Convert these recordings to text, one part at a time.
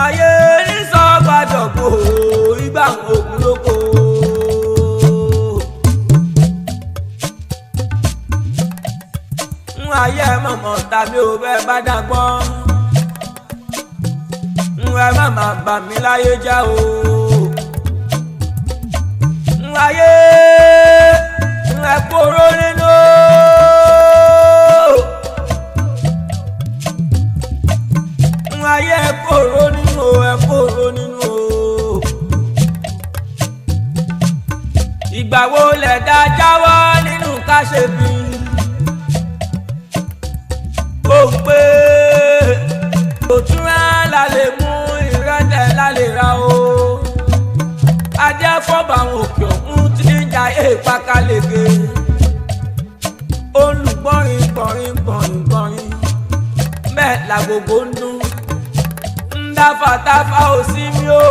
ayé ní sọ́gbàjọ̀gbò ìgbà ògùn lóko. Ayé mọ̀mọ́ tàbí ò bẹ́ẹ̀ bá dàgbọ́. Ẹ má má bà mí láyé já o. Ayé ẹ kóró nínú. Ayé ẹ kóró nínú, ẹ kóró nínú. Ìgbà wo lẹ dá jáwọ́ nínú ká ṣe bí? Ó pé òtúnrá la lè mú ìrẹ́lẹ̀ la lè ra o. Adé fọ́bà àwọn òkè ọ̀hún tí ń ja èèpà kálege. Olùgbọ́rin gbọ̀rin gbọ̀rin gbọ̀rin. Bẹ́ẹ̀ làgbogbo ń dún. Ń dáfà táfà ò sí mi o.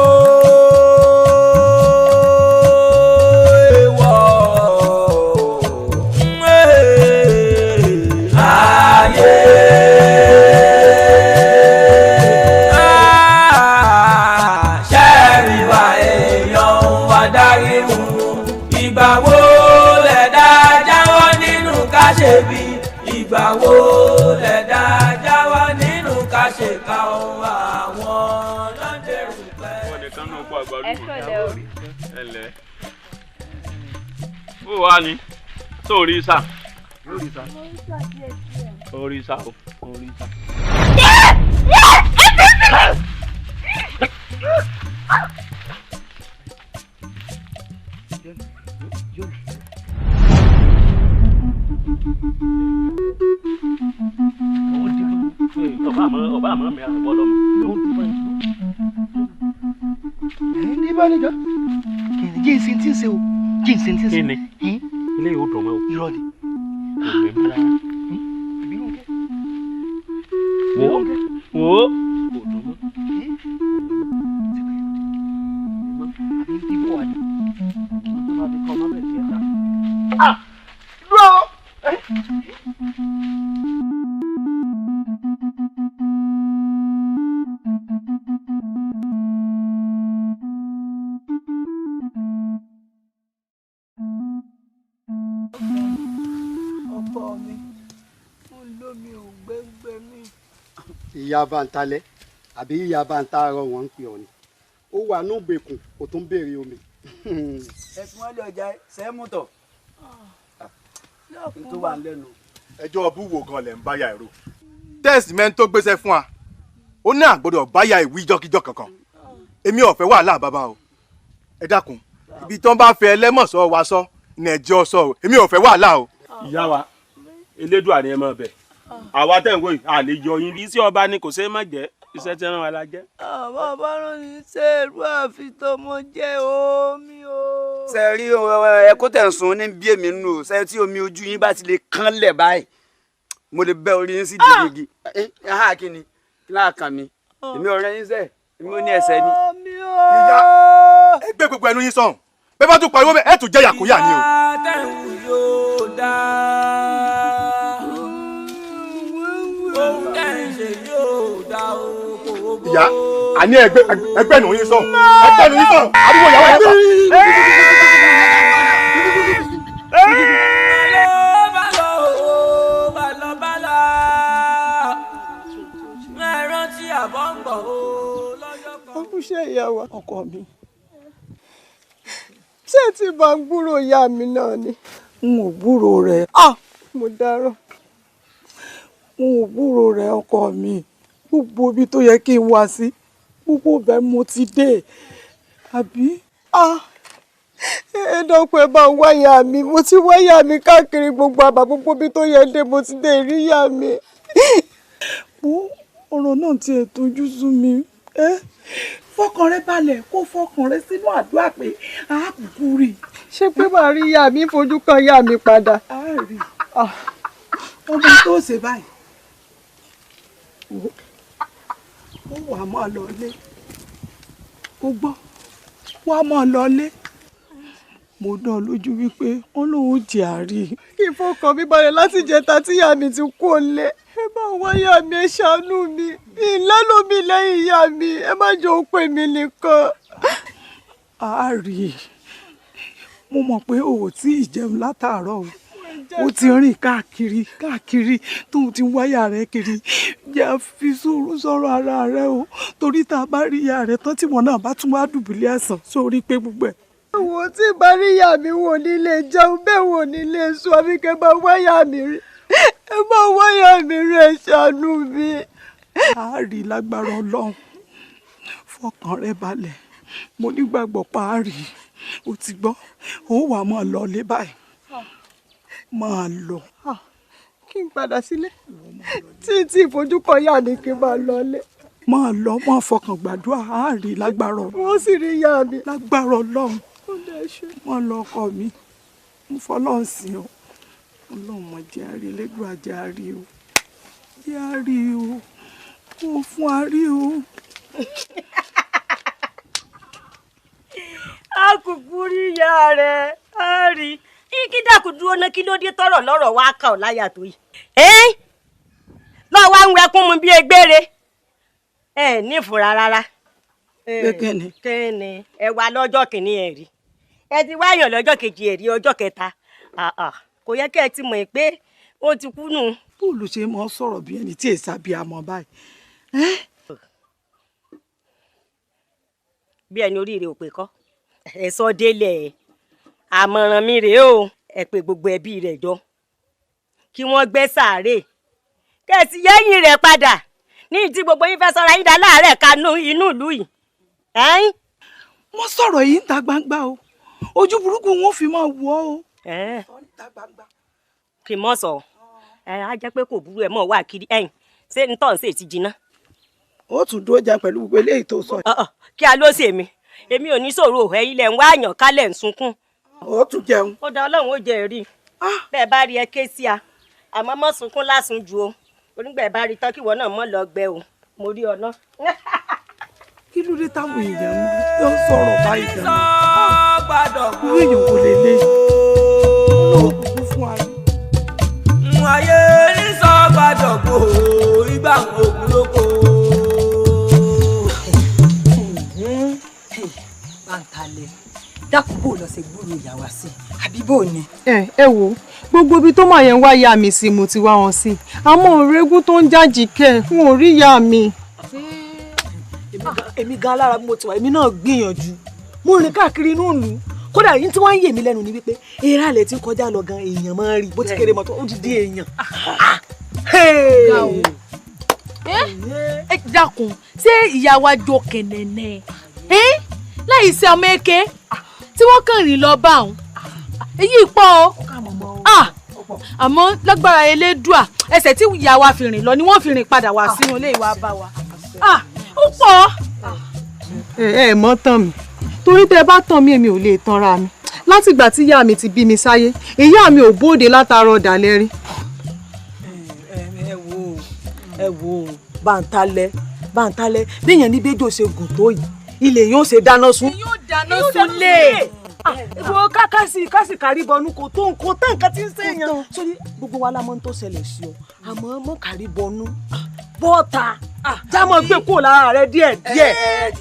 Ìgbà wo lẹ dá jáwọ́ nínú ká ṣe ká ohun àwọn lọ́dẹ̀rù pẹ́. Wọ́n nìkan náà kó àgbàdo. Ẹ ṣọlẹ̀ o. Ẹlẹ́. Ó wà ní. Sórí sá. Orí sá o. Orí sá. Ọba àmọ́ mi àbọ̀ lọ́mọ. Ní bá níjọ́ kìnìún jí ìsìn tí ń ṣe o jí ìsìn tí ń ṣe. Kí ni? Ilé yóò dùn mọ́ o. Irọ́ ni. Kò ní bí rárá. Wo wo. Kò dùn mọ́. Àbí ń bíbọ̀ wá ní. Kí ló máa fi kọ́ ọmọ bẹ̀rẹ̀ sí ẹ̀ ta? Dúró. Ìyá Bantalẹ àbí ìyá Bantaro wọn ń pè ọ ni ó wà ní ìgbèkùn ó tún béèrè omi. ẹ̀sùn wọn lè ọjà sẹ́mùtọ̀ tó wà lẹ́nu. ẹjọ́ ọbú wo gan lẹ̀ ń báyà ẹ̀rọ tẹ́ẹ̀sì mẹ́rin tó gbéṣẹ́ fún wa ó ní àgbọ̀dọ̀ báyà ìwí jọ́kíjọ́ kankan èmi ò fẹ́ wàhálà bàbá o ẹ dákun ibi tí wọ́n bá fẹ́ ẹlẹ́mọ̀sọ́ wa sọ ní ẹjọ́ sọ o èmi ò fẹ́ wàhálà o. Ìyá wa elédùà ni ẹ máa bẹ̀ àwa tẹ̀ ń wò yìí a lè yọ yín iṣẹ́ ọba ni kò ṣeé má jẹ́ iṣẹ́ tí wọ́n wá la jẹ́. àwọn ọba rán ní sẹ́ẹ̀rù àfitọ́mọ jẹ́ omi o. ṣe rí ẹkún tẹ̀ ń sun ní bí èmi nù ṣe tí omi ojú yín bá ti lè kán lẹ̀ báyìí mo lè bẹ́ orí yín sí dìgìgì. Kí ni kí láà kàn mí èmi ọ̀rẹ́ yín sẹ́ èmi ò ní ẹsẹ̀ ni. ìyá ẹ gbé gbogbo ẹnu yín sọ̀hún bẹ́ẹ̀ bá tún pariwo bẹ́ẹ̀ ẹ tún jẹ́ yàkóyà ni o. Àtẹ̀wù yóò dá ohun tẹ̀ ń ṣe yóò dá oko gbogbo. ìyá àní ẹgbẹ́ nu yín sọ̀hún ẹgbẹ́ nu yín sọ̀hún àdúgbò ìyàwó ẹ̀ ṣe ìyàwó ọkọ mi ṣé tí bá ń gbúrò ìyá mi náà ni n ò gbúrò rẹ̀ mo dáràn n ò gbúrò rẹ̀ ọkọ mi gbogbo ibi tó yẹ kí n wá sí gbogbo bẹ́ẹ̀ mo ti dé àbí ẹ̀ẹ́dọ́pẹ́ bá ń wáyà mi mo ti wáyà mi káàkiri gbogbo àbá gbogbo ibi tó yẹ dé mo ti dé ìríyà mi ọ̀rọ̀ náà tiẹ̀ tójú sú mi fọkàn rẹ balẹ̀ kó fọkàn rẹ sínú àdúrà pé àákùkù rí ṣé pé màá rí ìyá mi fojú kan ìyá mi padà. ọmọ tó ṣe báyìí ó wà máa lọ lé ó gbọ́ wà máa lọ lé mo dán ọ lójú wípé wọn lòun jẹ àárí kí n fọkàn mi balẹ̀ láti jẹta tí ìyá mi ti kú òlé ẹ máa wáyà mi ẹ ṣàánú mi ìlẹ́lómi lẹ́yìn ìyá mi ẹ má jẹ́ ó pè mí nìkan. a rí i mo mọ̀ pé o ò tí ì jẹun látàárọ̀ o ti rìn káàkiri tó ti ń wáyà rẹ kiri jẹ́ fi sùúrù sọ̀rọ̀ ara rẹ o torí tá a bá rí ìyá rẹ tán tí wọn náà bá tún wá dùbúlẹ̀ àìsàn sórí pé gbogbo ẹ̀. wo tí bá rí ìyá mi wò nílé jẹun bẹ́ẹ̀ wò nílé sùn àbí kẹ́ bá wáyà mi rí ẹ bá wáyà mi rí ẹ ṣàánú mi. a rí lágbára Ọlọ́run fọkàn rẹ balẹ̀ mo nígbàgbọ́ pa á rí o ti gbọ́ òun wà máa lọ lé báyìí máa lọ. kí n padà sílé tí ìfojúkọ yà ni kí n máa lọlé. máa lọ máa fọkàn gbàdúrà á rí lágbára Ọlọ́run. wọ́n sì rí ìyá mi. lágbára Ọlọ́run wọ́n lọ ọkọ mi mo fọlọ́run sí ọ Ọlọ́run mọ̀ jẹ́ àrí elégbò àjẹ́ àrí o jẹ́ àrí o kó fún àrí o. a kò kúrí ìyá rẹ̀ á rí kí dàkú dúró ná kí ló dé tọrọ lọ́rọ̀ wá kà ọ́ láyà tó yìí. lọ wá ń wẹkún mu bí egbére ní ìfura rárá. kẹ́ni ẹ wá lọ́jọ́ kìíní ẹ̀ rí ẹ ti wáyàn lọ́jọ́ kejì ẹ̀ rí ọjọ́ kẹta kò yẹ kẹ́ ẹ ti mọ̀ pé ó ti kú nù. bóòlù ṣe mọ sọ̀rọ̀ bí ẹni tí èsà bí a mọ̀ báyìí. bí ẹni oríire ò pé kọ́ ẹ sọ délẹ̀ àmọ̀ràn mi rèé o ẹ pé gbogbo ẹbí rẹ̀ jọ kí wọ́n gbé sàárè kẹ̀sì yẹ́yìn rẹ̀ padà ní ìdí gbogbo yín fẹ́ sọ́ra yín dá láàárẹ̀ kanú inú ìlú yìí. wọ́n sọ̀rọ̀ yìí ń ta gbangba o ojú burúkú wọn fi máa wọ̀ o. kì í mọ̀ sọ á jẹ́ pé kò burú ẹ̀ mọ̀ wá kiri ṣé ń tọ̀ ń ṣe ti jiná. ó tún dúró jà pẹ̀lú gbogbo eléyìí tó sọ. kí a ló ṣe èmi ò ní sọ̀rọ̀ ẹ̀yin lẹ̀ ń wá àyàn kálẹ̀ ń sunkún. ó tún jẹun. ó dá Ọlọ́run ó jẹ rí bẹ́ẹ̀ bá rí ẹ ké sí a àmọ́ mọ́ sunkún lásùn ju o onígbà ẹ bá rí tán kí ìwọ náà mọ́ lọ gbẹ o mo rí ọ náà. kí ló dé táwọn èèyàn ń sọ̀rọ̀ báyìí gan-an irú èèyàn kò lè lé olówó kúkú fún wa rí. ayé ní sọ gbàdọ̀gbò ìgbà ògùn lóko. Báńtalẹ̀ dákun bò lọ sí gbúrò ìyàwó sí àbí bò ni. ẹ wo gbogbo ibi tó máa yẹn wá ìyá mi sí mo ti wá wọn sí àmọ́ òrégún tó ń jájì kẹ n ò rí ìyá mi. èmi gan lára bí mo ti wà èmi náà gbìyànjú mo rìn káàkiri inú ìlú kódà yìí tí wọ́n ń yè mí lẹ́nu ni wípé eré àlẹ́ tí ń kọjá lọ gan èèyàn máa ń rí bó ti kéré mọ́tò ó ti di èèyàn. ẹ dákun ṣé ìyá wa jọ kẹ̀nẹ̀nẹ̀ láì sí ọmọ èké tí wọ́n kàn rìn lọ bá òun èyí pọ̀ ọ́ àmọ́ lágbára elédùà ẹsẹ̀ tí ìyá wa fi rìn lọ ni wọ́n fi rìn padà wá sínú ilé ìwà bá wa ó pọ̀. ẹ mọ́ tán mi torí tẹ́ bá tàn mí èmi ò lè tanra mi látìgbà tí ìyá mi ti bí mi sáyé ìyá mi ò bóde látara ọ̀dàlẹ̀ rí. ẹ wo Báńtalẹ̀ níyẹn ní bẹjọ ṣe gùn tó yìí ilé yóò ṣe dáná sun. yóò dáná sun lé. wo kásì kárí bọnú kò tó nǹkan tí ń sèyàn. sórí gbogbo wa la mọ̀ ń tó ṣẹlẹ̀ sí ọ àmọ́ mọ̀ kárí bọnú bọ́ọ̀ta jámọ́ gbé kúrò lára rẹ díẹ̀.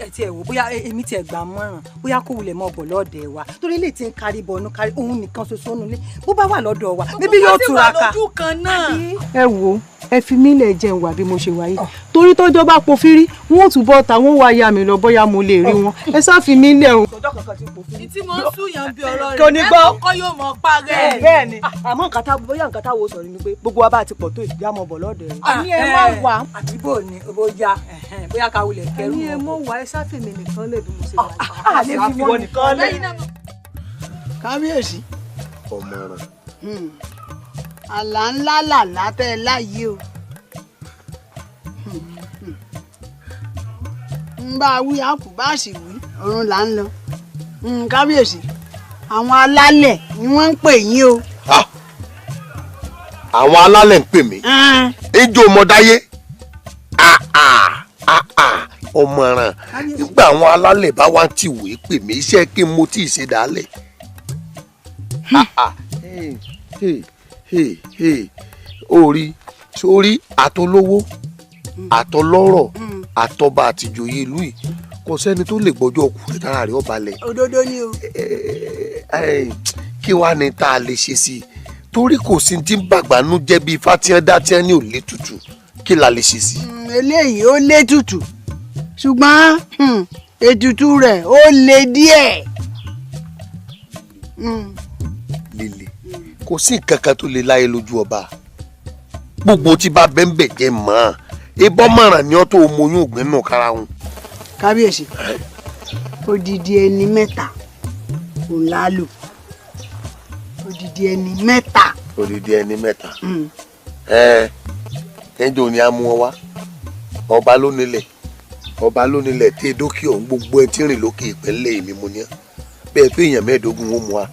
ẹ tiẹ̀ wò bóyá èmi tiẹ̀ gbà mọ́ràn bóyá kó wulẹ̀ mọ́ bọ̀ lọ́ọ̀dẹ̀ wa torí ilé tí ń kárí bọnú kárí òun nìkan ṣoṣo nulẹ̀ bó bá wà lọ́dọ̀ wa níbi yóò túra ká. ẹ wo ẹ fi mí lẹ̀ jẹun wà bí mo ṣe wà yìí torí tọ́jọ́ bá po fírí wọn ò túbọ̀ ta wọn wá ya mi lọ bóyá mo lè rí wọn ẹ sá fi mí lẹ̀ o. tí mo ń súyàn bí ọ̀rọ̀ kò ní gbọ́ kọ́ yóò mọ̀ parẹ́. bẹ́ẹ̀ ni àmọ́ bóyá nǹkan táwo sọ̀rọ̀ ni pé gbogbo wa bá ti pọ̀ tó ìjà mọ̀ bọ̀ lọ́dọ̀ rẹ̀. àní ẹ má wà. àdìbò ni bóyá bóyá ká wulẹ̀ kẹrù. àní ẹ mọ̀ wà ẹ sáfèmí nìkan lè bí mo ṣe wà. àlè fi wọ́n nìkan lè. kábíyèsí ọmọràn. àlá ńlá làlá tẹ́ ẹ láyé o. ń bá a wí àpò bá a sì wí ọ̀run là ń lọ. kábíyèsí àwọn alálẹ̀ ni wọ́n ń pè yín o. àwọn alálẹ̀ ń pè mí ejò ọmọdáyé ọmọràn nígbà àwọn alálẹ̀ bá wá ti wèé pè mí iṣẹ́ kí n mo tí ì ṣe dálẹ̀. orí sórí àtolówó àtọlọ́rọ̀ àtọba àtìjòyè ìlú yìí kò sẹ́ni tó lè gbọ́jọ́ ọkùnrin tára rẹ̀ ó balẹ̀. òdodo ni o. kí wàá ní tá a lè ṣe sí i torí kò sí ti ń bàgbánú jẹ́ bíi fatiẹ́dátíẹ́ ní òlé tutù kí la lè ṣe sí i. eléyìí ó lé tutù ṣùgbọ́n ètùtù rẹ̀ ó le díẹ̀. líle kò sí nǹkan kan tó lè láyé lójú ọba gbogbo tí bá bẹ́ńbẹ̀ jẹ́ mọ́ ọ́n ìbọn mọ̀ràn ni ọ́ tó mọyún ògbìn náà kára wọn. kábíyèsí odidi ẹni mẹ́ta òun la lò odidi ẹni mẹ́ta. odidi ẹni mẹ́ta ẹjọ́ ni a mú ọ wá ọba lónílẹ̀ tí dókè ọ̀hún gbogbo ẹ tí rìn lókè ìpínlẹ̀ èmi mo ní bẹ́ẹ̀ tó èèyàn 15 ó mú wa.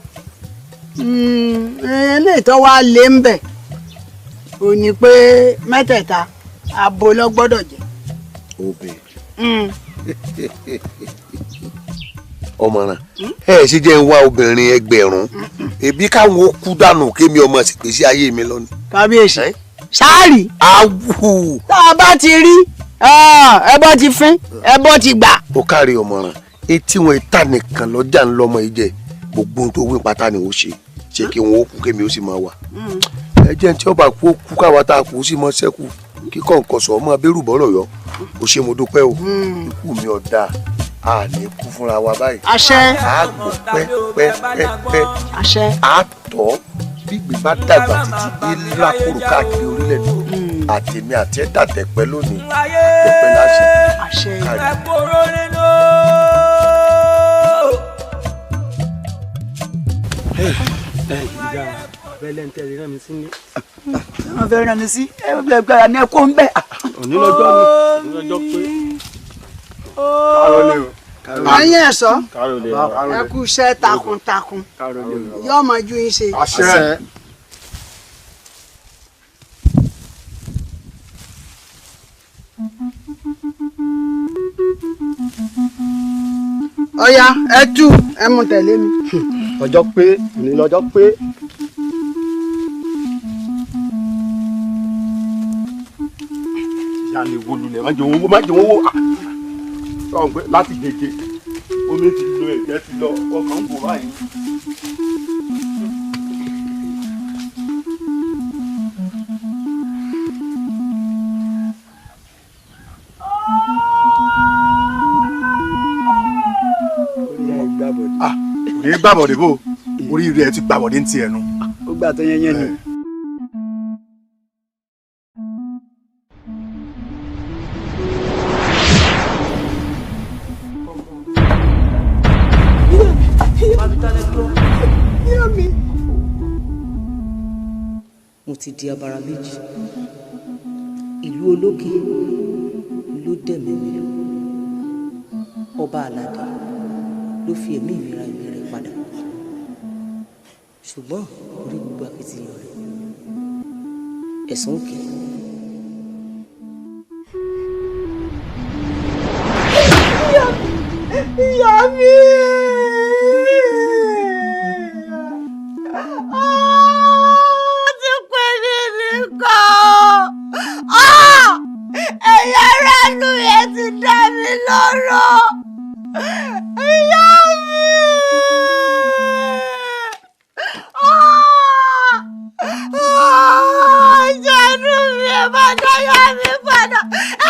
eléyìí tó wá lé ń bẹ̀ ò ní pé mẹ́tẹ̀ẹ̀ta abo ló gbọ́dọ̀ jẹ́. obìnrin ọmọràn ẹ ṣe jẹ́ ń wá obìnrin ẹgbẹ̀rún ebi káwọn ó kú dànù kémi ọmọ sì pèsè ayé mi lọ ni. kábíyèsí sáárì. awù. tá a bá ti rí ẹbọ ti fín ẹbọ ti gbà. ó kárí ọmọràn etí wọn ìta nìkan lọ́jà ńlọmọ ìjẹ gbogbo ohun tó wí pátá ni ó ṣe kí wọn ó kú kémi ó sì máa wà. ẹ jẹ́ tí ọba kú ó kú káwa tá a kú ó sì mọ́ sẹ́kù kíkọ́ nǹkan sọ ọmọ abẹ́rù bọ́rọ̀ yọ ó ṣe mo dúpẹ́ o ikú mi ọ̀dà a ní kú fúnra wa báyìí. àṣẹ. a gbọ́ pẹ́pẹ́pẹ́. àṣẹ. a tọ́ bí gbé bá dàgbà títí dé lákòrò káàkiri orílẹ̀-èdè àtẹ̀mí àti ẹ̀dá tẹ̀pẹ́ lónìí tẹ̀pẹ́ láṣẹ. àṣẹ. ìjà abẹ́lẹ̀ ń tẹ̀lé náà mi sí ní. wọ́n fẹ́ rán mi sí ẹgbẹ́ ní ẹ̀kọ́ ń bẹ̀. òní lọ́jọ́ pé. kárólé o. ayé ẹ̀ sọ ẹ kú iṣẹ́ takuntakun yóò máa ju yín ṣe. àṣẹ. ọ̀ya ẹ tú ẹ mú tẹ̀lé mi. ọjọ́ pé òní lọ́jọ́ pé. ìyá lè wo lulẹ̀ má jẹ́ owó sọ̀rọ̀ pé láti gègé omi ti lo ẹ̀jẹ̀ ti lọ ọkàn ń bò báyìí. ní gbàbọ̀dé bò orí rẹ̀ ti gbàbọ̀dé ń tiẹ̀ nu. ó gbà tó yẹn yẹn nù. mo ti di abara méjì ìlú olókè ló dẹ̀mí mi lọ ọba aládé ló fi ẹ̀mí ìmìíràn ìmí rẹ̀ padà ṣùgbọ́n orí gbogbo akitiyan rẹ̀ ẹ̀san òkè. ìyá mi. ẹ̀yà ránú yẹn ti dá mi lọ́rọ̀ ìyá mi. ìjọ̀nù mi ẹ̀ máa dáyà mi padà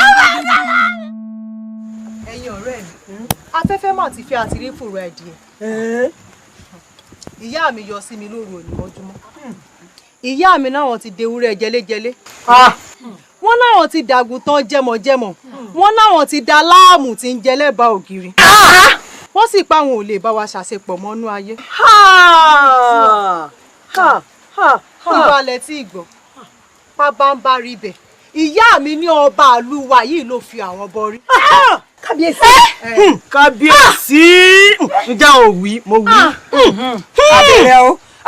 ẹ̀ máa dáyà mi. ẹ̀yin ọ̀rẹ́ mi afẹ́fẹ́ mà ti fi àtìrí fòrò ẹ̀dìyẹ ìyá mi yọ sí mi lóru òní mọ́júmọ́ ìyá mi náwọn ti dewúrẹ́ jẹlẹ́jẹlẹ́ wọ́n náwọn ti dàgùntàn jẹmọ̀jẹmọ̀ wọ́n náwọn ti da láàmù tí ń jẹlẹ́bàá ògiri wọ́n sì pa àwọn ò lè bá wa ṣàṣepọ̀ mọ́nú ayé. ìwàlẹ̀ tí ìgbọ̀n pabambari ibẹ̀ ìyá mi ní ọba àlùwà yìí ló fi àwọn bọrí. kábíyèsí kábíyèsí ǹjẹ́ ò wí mo wí.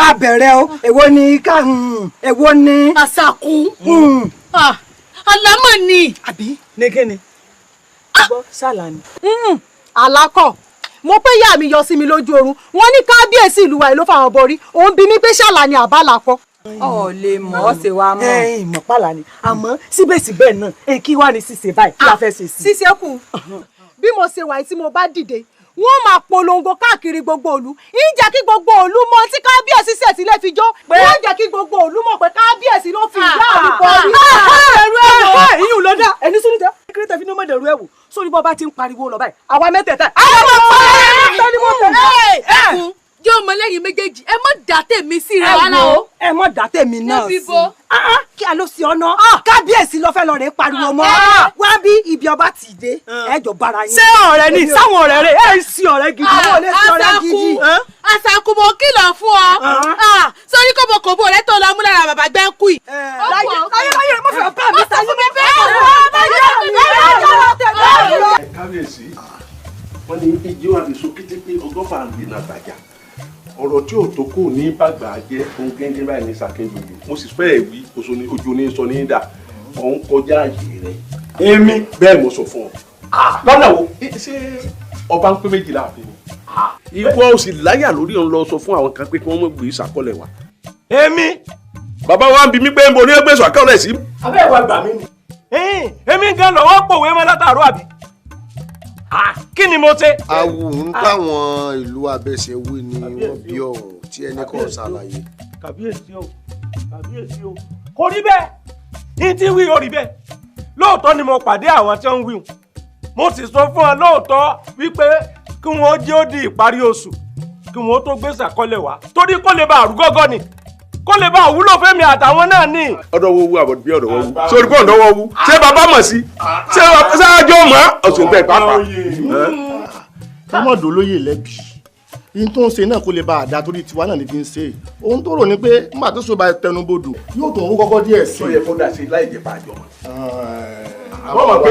abẹ̀rẹ̀ o èwo ni ká èwo ni. àṣàkùn alámọ̀ ni. àbí négéni. gbọ́ sálà ni. alákọ̀ mo pé ìyá mi yọ sí mi lójú oorun wọ́n ní kábíyèsí ìlú wa yìí ló fàwọn borí òun bí mi pé ṣàlà ni àbálàkọ. Ọ̀ lè mọ̀ ọ́ ṣe wá mọ̀. Ìmọ̀ pàlà ni. Àmọ́ síbẹ̀síbẹ̀ náà, kí wá ní ṣíṣe báyìí? Kí la fẹ́ ṣe sí? Ṣíṣe kù. Bí mo ṣe wà tí mo bá dìde, wọ́n máa polongo káàkiri gbogbo ìlú. Ń jẹ́ kí gbogbo ìlú mọ̀ tí kábíyèsí ṣètì lè fi jó. Wọ́n jẹ́ kí gbogbo ìlú mọ̀ pé kábíyèsí ló fi ìyá àdúgbò rí. Ẹ̀rù ẹ̀wò. Ìyún ló dá. Ẹni sún ní tẹ́. Kírísítà fi ní ọmọdé ẹ̀rù ẹ̀wò. Sórí bọ́ bá ti ń pariwo lọ báyìí. Àwa mẹ́tẹ̀ẹ̀ta. Yóò mọ lẹ́yìn méjèèjì ẹ mọ̀ dá tèmi sí ra wàhálà o. Ẹ mọ̀ dá tèmi náà sí. Kí a ló sí ọ̀nà kábíyèsí ló fẹ́ lọ rẹ̀ pariwo mọ́ wá bí ibi ọba tì dé ẹjọ́ bára yín. Ṣé ọ̀rẹ́ ni sáwọn ọ̀rẹ́ rẹ̀ ẹ̀ ń sí ọ̀rẹ́ gidi. Àwọn ò lè sí ọ̀rẹ́ gidi. Àṣàkù mo kìlọ̀ fún ọ. Sórí kòbókòbó rẹ tó lọ mú lára bàbá gbẹ́ ń kú yìí. Láyé mo fẹ́ bá mi sàyè mi bẹ́ẹ̀. Kábíyèsí wọ́n ní ijó àdìsó kété pé ọgọ́fà ń gbìnà gbàjà ọ̀rọ̀ tí ò tó kò ní bàgbà jẹ́ ohun kéńké báyìí ní sàkéjòyè mo sì fẹ́ẹ̀ wí ojú ní sọ ní dà ọ̀hún kọjá àyè rẹ̀ èmi bẹ́ẹ̀ mo sọ fún ọ. lọ́nà wo ṣé ọba ń pé méjìlá àfi ni ìwọ ò sì láyà lórí òun lọ sọ fún àwọn kan pé kí wọ́n mọ̀ gbé ìsàkọlẹ̀ wa. èmi bàbá wa ń bi mí pé mo ní ẹgbẹ́ ìsàkọlẹ̀ sí. abẹ́ ìwà gbà mí ni. èmi gan lọ́wọ́ pòwe mọ́ látàrú àbí. Kí ni mo ṣe? Awu ń táwọn ìlú abẹ́sẹ̀ wí ni wọ́n bí ọ̀rọ̀ tí ẹnì kan ṣàlàyé. Kàbíyèsí o, kàbíyèsí o. Kò rí bẹ́ẹ̀, ní tí wí ó rí bẹ́ẹ̀. Lóòótọ́ ni mo pàdé àwọn tí wọ́n ń wí. Mo sì sọ fún ọ lóòótọ́ wípé kí wọ́n jẹ́ ó di ìparí oṣù kí wọ́n tó gbé ṣàkọlẹ̀ wá. Torí kó lè bá àrúgọ́gọ́ ni. Kó lè bá àwúlò fẹ́mi àtàwọn náà ní. Ọ̀dọ̀ wo wu àbọ̀dù bí ọ̀dọ̀ wo wu. Sori pé ọ̀dọ̀ wo wu. Ṣé bàbá mọ̀ sí? Ṣé sáájọ́ mọ̀? Ọ̀sùn bẹ́ẹ̀ pàápàá. Kámọ̀dù olóyè lẹ́bi. Ihun tó ń ṣe náà kó lè bá àdá torí tiwa náà ní fi ń ṣe. Ohun tó rò ní pé nígbà tó ṣọba tẹnubodò yóò tó ń rú kọ́kọ́ díẹ̀ sí. Sọ yẹ kó dà sí láì jẹ́ bá àjọ mọ̀. Àwọn mọ̀ pé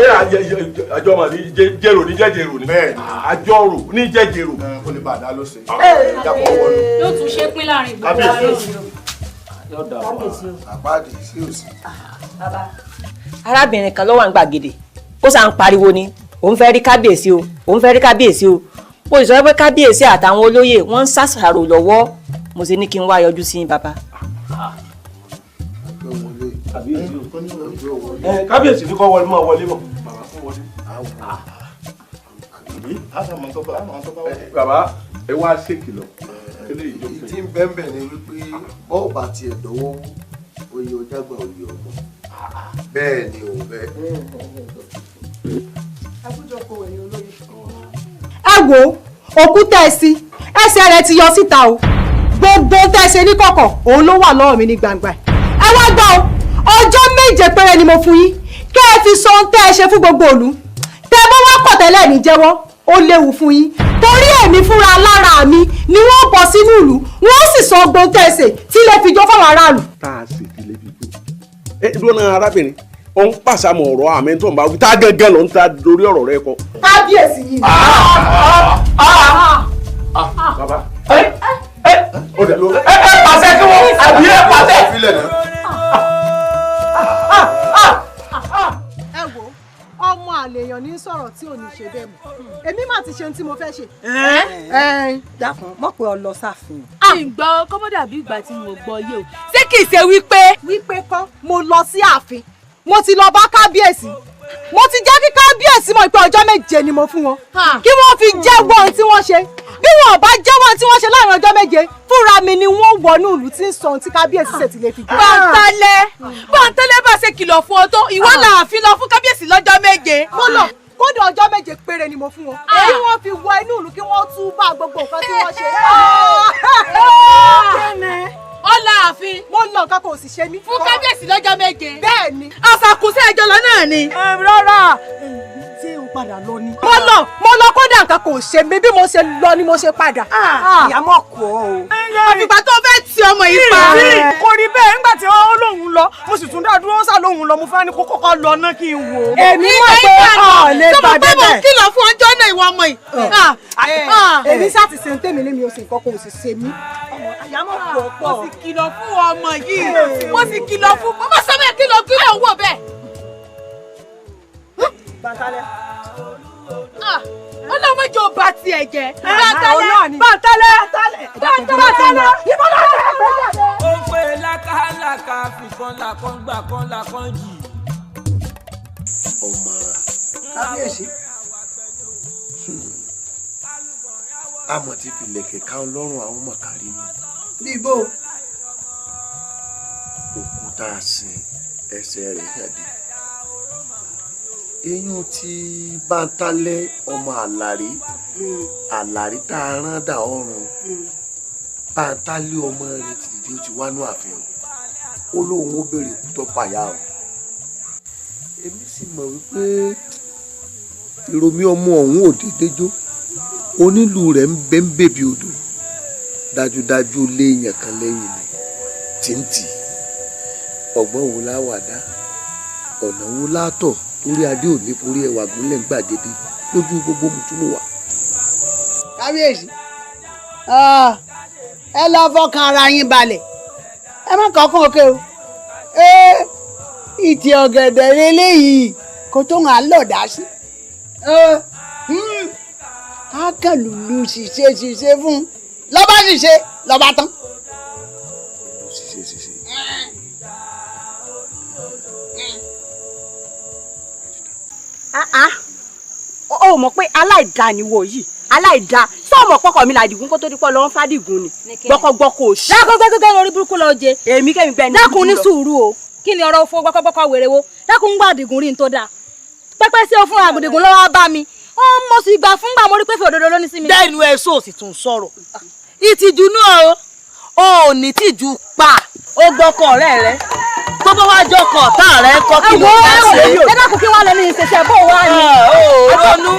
àjọ mọ̀ ní jẹ́rò ní jẹ́jẹ̀rò ní. Bẹ́ẹ̀ni. Àjọrò ní jẹ́jẹ̀rò. Kó lè bá àdá ló ṣe. Yóò tún ṣe pín láàrin gbogbo àpáàdì sí òsì. Arábìnrin kan ló wà ń gbàgede ó sá ń pariwo ni òun fẹ́ rí kábíyèsí o òun fẹ́ rí kábíyèsí o mo sì sọ pé kábíyèsí àtàwọn olóyè wọ́n ń ṣàṣàrò lọ́wọ́ mo sì ní kí n wá yọjú sí yín bàbá. Kábíyèsí ní kọ́ wọlé mọ́ wọlé mọ́. Bàbá ẹ wá ṣèkìlọ̀. Tí ń bẹ́ẹ̀ ni wípé bọ́ọ̀ bá tiẹ̀ dọ́wọ́ wú oyè ọjàgbà oyè ọmọ bẹ́ẹ̀ ni ò bẹ́ẹ̀. Ẹ wo òkúta ẹ̀sìn ẹsẹ̀ rẹ̀ ti yọ síta o gbogbo tẹ́ ṣe ní kọ̀kọ̀ òun ló wà lọ́wọ́ mi ní gbangba ẹ wá gbọ́ o ọjọ́ 7 péré ni mo fún yín kẹ́ ẹ fi sọ ohun tẹ́ ẹ ṣe fún gbogbo ìlú tẹ́ bá wá kọ̀ tẹ́lẹ̀ ní jẹ́wọ́ ó léwu fún yín torí èmi fúnra lára mi ni wọ́n bọ́ sínú ìlú wọ́n sì sọ gbogbo tẹ́ ẹ ṣe tí lè fi jó fáwọn aráàlú. Tá a sì ti lè fi jó. Dúró náà arábìnrin òun pàṣàmọ̀ ọ̀rọ̀ àmì tó ń bá wí tá a gángan ló ń ta lórí ọ̀rọ̀ rẹ kọ. Kábíyèsí yìí. Bàbá. Pàṣẹ kí wọ́n àbí ẹ pàṣẹ. Ẹ wo ọmọ àlèyàn ní sọ̀rọ̀ tí ò ní ṣe bẹ́ẹ̀ mọ́ èmi mà ti ṣe ohun tí mo fẹ́ ṣe. Dákun mọ̀ pé ọ lọ sáfin. Ìgbọ́ kọ́mọ́dà bí ìgbà tí mo gbọ́ yé o. Ṣé kìí ṣe wípé kọ́ mo lọ sí ààfin mo ti lọ bá kábíyèsí mo ti jẹ́ kí kábíyèsí mọ̀ pé ọjọ́ 7 ni mo fún wọn kí wọ́n fi jẹ́wọ́ ohun tí wọ́n ṣe bí wọn ò bá jẹ́wọ́ ohun tí wọ́n ṣe láàrin ọjọ́ 7 fúnra mi ni wọ́n wọnú ìlú tí ń sọ ohun tí kábíyèsí ṣe ti lè fi jẹ́. Bọ́ńtálẹ́ bá ṣe kìlọ̀ fún ọ tó ìwọ làáfin lọ fún kábíyèsí lọ́jọ́ 7. mo lọ kódà ọjọ́ 7 péré ni mo fún wọn kí wọ́n fi wọ inú ìlú kí wọ́n tú bá gbogbo nǹkan tí wọ́n ṣe. Ọláàfin. Mo lọ nǹkan kò sì ṣe mí. Fún kábíyèsí lọ́jọ́ 7. Bẹ́ẹ̀ ni. Àṣàkùsẹ́ ẹjọ́ lọ náà ni. Rárá. Ṣé o padà lọ ni? Mo lọ kódà nǹkan kò ṣe mí bí mo ṣe lọ ni mo ṣe padà. Ìyá mọ̀ kọ́ o. Àfìgbà tó fẹ́ ti ọmọ yìí pa. Kò rí bẹ́ẹ̀ nígbà tí ó lóun lọ mo sì tún dá dúró sá lóun lọ mo fẹ́ ní kó kọ́kọ́ lọ náà kí n wò. Èmi mọ̀ pé ọ̀lẹ́ bàbá bẹ́ẹ̀. Sọ ma pé mo kìlọ̀ fún ọjọ́ náà ìwọ ọmọ yìí. Èmi sá ti ṣe ń tèmi lémi o sì nǹkan kò sì ṣe mí. Àyàmọ̀ pọ̀ pọ̀. Mo sì kìlọ̀ fún ọmọ yìí. Mo sì kìlọ̀ fún bàbá sọ́mọ́ kìlọ̀ wò bẹ́ẹ̀. Bàtálẹ̀. Ọlọ́mọdé ò bá tiẹ̀ jẹ́. Bàtálẹ̀. Bàtálẹ̀. Bàtálẹ̀. Ó pè lákàlà. tálákà fìkan làkan gbà kan làkan jì. ọmọràn kábíyèsí àmọ́ ti filẹ̀kẹ̀ ká ọlọ́run àwọn mọ̀kárí ni. bíbó. òkúta sin ẹsẹ̀ rẹ̀ jáde. eyín tí bántálẹ́ ọmọ àlàrí tá a rán dà ọrùn bántálẹ́ ọmọ rẹ̀ ti dìde ó ti wá ní ààfin ó lóun ó béèrè ikú tó pàyà o. èmi sì mọ̀ wípé ìròmí ọmọ ọ̀hún ò dédé jó onílù rẹ̀ ń bèbí odò dájúdájú léèyàn kan lẹ́yìn ni tìǹtì ọgbọ́n wo láwàdá ọ̀nà wo látọ̀ torí adé òní forí ẹwà gúnlẹ̀ gbàgede lójú gbogbo mùtúmù wa. kábíyèsí ẹ lọ fọkàn ara yín balẹ̀ ẹ má kọ́kàn òkè o ìtì ọ̀gẹ̀dẹ̀ lélẹ́yìí kò tó hàn án lọ̀dá sí akẹ́lùlù ṣiṣẹ́ fún lọ́ba ṣiṣẹ́ lọ́ba tán. ṣiṣẹ́. ó mọ̀ pé aláìda ni wo yìí aláìda sọ́ọ̀mọ̀ pọ́kọ̀ mi làdìgún kó tó dípọ̀ lọ́wọ́ fàdìgún ni gbọ́kọ̀gbọ́kọ̀ òṣì. dákúngbẹ́gbẹ́ lórí burúkú lọ jẹ. èmi kẹ́mi gbẹ́ ni. dákun ní sùúrù o kí ni ọ̀rọ̀ fún gbọ́kọ̀gbọ́kọ̀ wèrè wo dákun ń gbọ́ àdìgún rí n tó dáa pẹ́pẹ́ sí o fún àgùdìgún lọ́wọ́ bá mi mo sì gbà fún gbà mo rí pé fẹ́ òdodo ló ní sí mi. dẹ́nu ẹ̀ sọ sì tún sọ̀rọ̀ ìtìjú náà o ò ní tìjú pa ó gbọ́kọ̀ ọ̀rẹ́ rẹ tó bá wá jọkọ̀ ọ̀tá rẹ kọ́ kí ló bá ṣe. ẹ dákun kí wọ́n lè ní ìṣẹ̀ṣẹ̀ bó wá ní. ronú.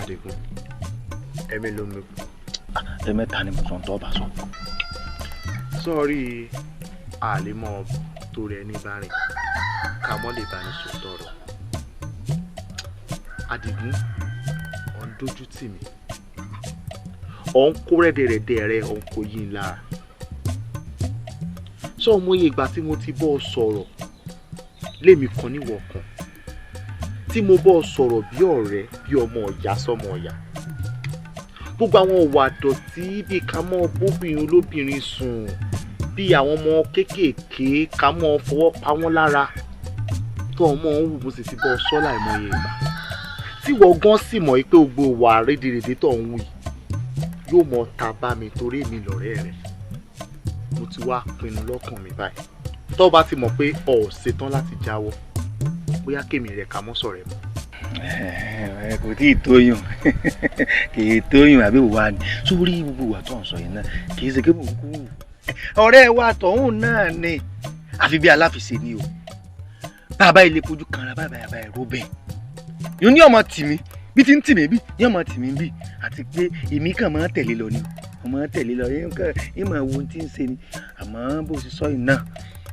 Adigun ẹ̀mí ló mi kú. ẹ̀mẹ́ta ni mo sọ ń tọ́ bá sọ. sọ́ọ́rí àlèmọ́ tó rẹ̀ ní bá rìn ká mọ́ lè bá ní sòótọ́ rọ̀. Adigun ọ̀ ń dójú tì mí ọ̀ ń kó rẹ́dẹ̀rẹ́dẹ́ rẹ ọ̀ ń kó yín lára. sọ mo yẹ ìgbà tí mo ti bọ́ ọ sọ̀rọ̀ lémi kan níwọ̀ kan tí mo bọ́ sọ̀rọ̀ bí ọ̀rẹ́ bí ọmọ ọ̀yá sọmọ ọ̀yá gbogbo àwọn ọ̀wà dọ̀tí bí ká mọ́ bóbìnrin olóbìnrin sùn bí àwọn ọmọ kéékèèké ká mọ́ fọwọ́ pa wọ́n lára tó ọmọ ń wù mo sì ti bọ́ sọ́ láìmọye ìgbà tí wọ́n gan sì mọ̀ pé gbogbo wà rédèrèdè tó ń wù yìí yóò mọ ta bá mi torí èmi lọ̀rẹ́ rẹ̀ mo ti wá pinnu lọ́kàn mi báyìí tó bá ti mọ̀ pé ọ̀ ṣetán láti jáwọ́ bóyá kémi rẹ̀ ká mọ́ sọ̀rọ̀ ẹ̀ mọ́. kò tí ì tóyún kì í tóyún àbí wà ní sórí gbogbo wà tó ń sọ yìí náà kì í ṣe kí mò ń kú ọ̀rẹ́ wa tọ̀hún náà ni àfi bí aláfiṣe ni o bàbá ilé fojú kanra bàbá ẹ̀rọ bẹ́ẹ̀ yóò ní ọmọ tìmí bí ti ń tìmí bí ní ọmọ tìmí bí àti pé èmi kàn máa tẹ̀lé lọ ni o máa tẹ̀lé lọ yín máa wo ohun tí ń ṣe ni àmọ́ bó ṣe sọ yìí náà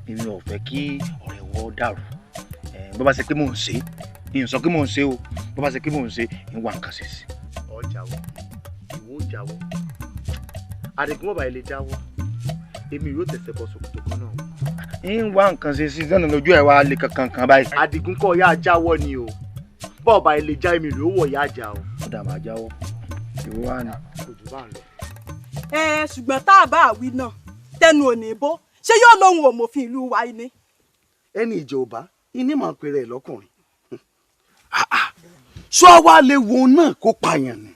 èmi ò fẹ́ kí ọ̀rẹ́ wọ́ dàrú bó bá ṣe pé mò ń ṣe ìyẹn sọ pé mò ń ṣe o bó bá ṣe pé mò ń ṣe ń wá nǹkan ṣe sí. ọ jáwọ́ ìwọ ò jáwọ́ Adigun bàbá ilé jáwọ́ èmi yóò tẹsẹ̀ bọ ṣòkòtò kan náà. ń wá nǹkan ṣe sí sẹ́nu lójú ẹ̀ wá lè kankan báyìí. Adigun kọ́ ya jáwọ́ ni o bọ́ọ̀bà ilé já èmi rè ó wọ̀ ya já o. ó dà máa jáwọ́ ìwọ wá ní. kò jù bá ń lọ. ṣùgbọ́n tá a bá àwí náà tẹnu ò ní bó ṣé yóò lóhun òmòfin ìlú wa ni. ẹni ìjọba iní máa ń pèrè ẹ lọkùnrin sọ wá lè wo náà kó pààyàn ni.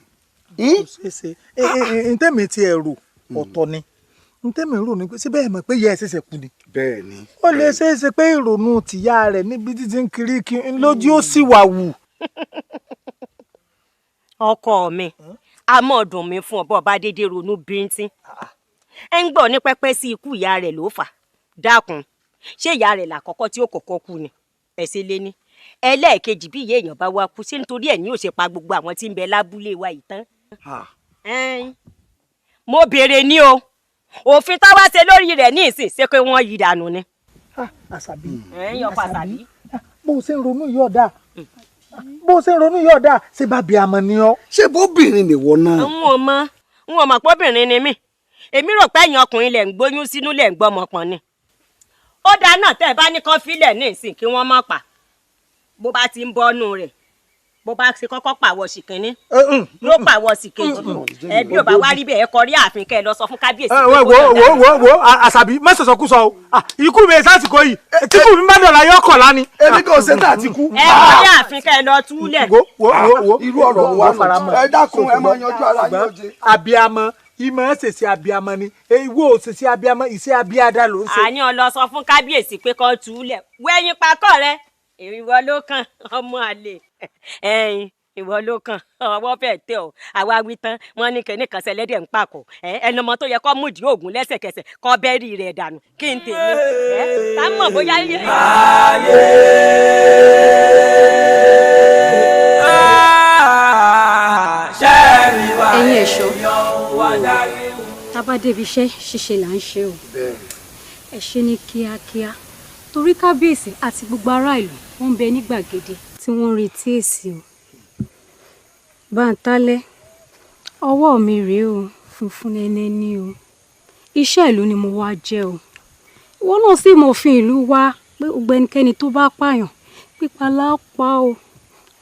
ntẹ́mi ti ẹ̀rù ọ̀tọ̀ ni ntẹ́mi rò ní pé síbẹ̀ ẹ̀ mọ̀ pé yẹ ẹ ṣẹ̀ṣẹ̀ kú ni. bẹ́ẹ̀ ni. ó lè ṣeéṣe pé ìrònú tìyá rẹ̀ níbi títí ń kiri kí n lójú ó sì wà wù. ọkọ mi àmọ́ dùn mí fún ọbọ bá dédé ronú bíntín ẹ ń gbọ́ ní pẹ́pẹ́ sí ikú ìyá rẹ̀ ló fà dákun ṣé ìyá rẹ̀ làkọ́kọ́ tí ó kọ́kọ́ kú ni ẹ̀sẹ̀ lé ní ẹlẹ́ẹ̀kejì bí ìyá èèyàn bá wá kú sí nítorí ẹ̀ ní ò ṣe pa gbogbo àwọn tí ń bẹ lábúlé wa yìí tán. mo béèrè ní o òfin tó wá ṣe lórí rẹ̀ ní ìsìn ṣe pé wọ́n yí dànù ni. Àṣàbí ẹ̀yin ọ̀pọ̀ Àṣàbí. bó o ṣe ń ronú yọ̀ọ̀dà ṣé bàbí àmọ́ ni ọ́. ṣé bóbìnrin nìwọ náà. n ò mọ̀ pé obìnrin ni mí èmi rò pé ẹ̀yin ọkùnrin lẹ̀ ń gbóyún sínú lẹ̀ ń gbọ́mọ pọ̀n ni. ó dáa náà tẹ́ ẹ bá ní kán fílẹ̀ ní ìsìn kí wọ́n mọ̀ pa bó bá ti ń bọ́nú rẹ̀ bó bá ṣe kọ́kọ́ pàwọ̀ sí kínní yóò pàwọ̀ sí kejì ẹbí ò bá wá rí bẹ́ẹ̀ kọrí ààfin kẹ́ ẹ lọ sọ fún kábíyèsí. wo Àṣàbí má sọ̀sọ̀ kú sọ o ikú mi sásìkò yìí tí kù mi bá dọ̀la yọ kọ̀ lánìí. èmi kò ṣe tá àti kú. ẹ kọrí ààfin kẹ́ ẹ lọ túlẹ̀. wo irú ọ̀rọ̀ wa fara mọ́ ẹ dákun ẹ máa yanjú ara yín oje. abiyamọ ìmọ̀ ṣèṣe abiyamọ ni ìwọ òṣèṣe abiyamọ ìṣe abiyada ló ń ṣe. àní ọlọ sọ fún kábíyèsí pé kó túlẹ̀ wẹ́yìn pakọ́ rẹ ìwọ ló kàn ọmọ àlè ẹ̀yin ìwọ ló kàn ọwọ́ fẹ́ẹ́ tẹ ọ àwa wí tán wọn ní kẹ́ni kan ṣẹlẹ́dẹ̀ ń pàkọ́ ẹnu ọmọ tó yẹ kó mú ìdí òògùn lẹ́sẹ̀kẹsẹ̀ kó bẹ́ẹ̀rì rẹ̀ dànù kí n tèmi ká mọ̀ bóyá. ẹ̀yin ẹ̀ṣọ́ tábà débi iṣẹ́ ṣíṣe là ń ṣe o ẹ ṣe ní kíákíá torí kábíyèsí àti gbogbo ará ìlú wọ́n ń bẹ ní gbàgede tí wọ́n ń retí èsì o. Bántálẹ́ ọwọ́ mi rèé o funfun nẹ́nẹ́ ní o iṣẹ́ ìlú ni mo wá jẹ́ o ìwọ náà sì mọ òfin ìlú wá pé gbogbo ẹnikẹ́ni tó bá pààyàn pípa lápá o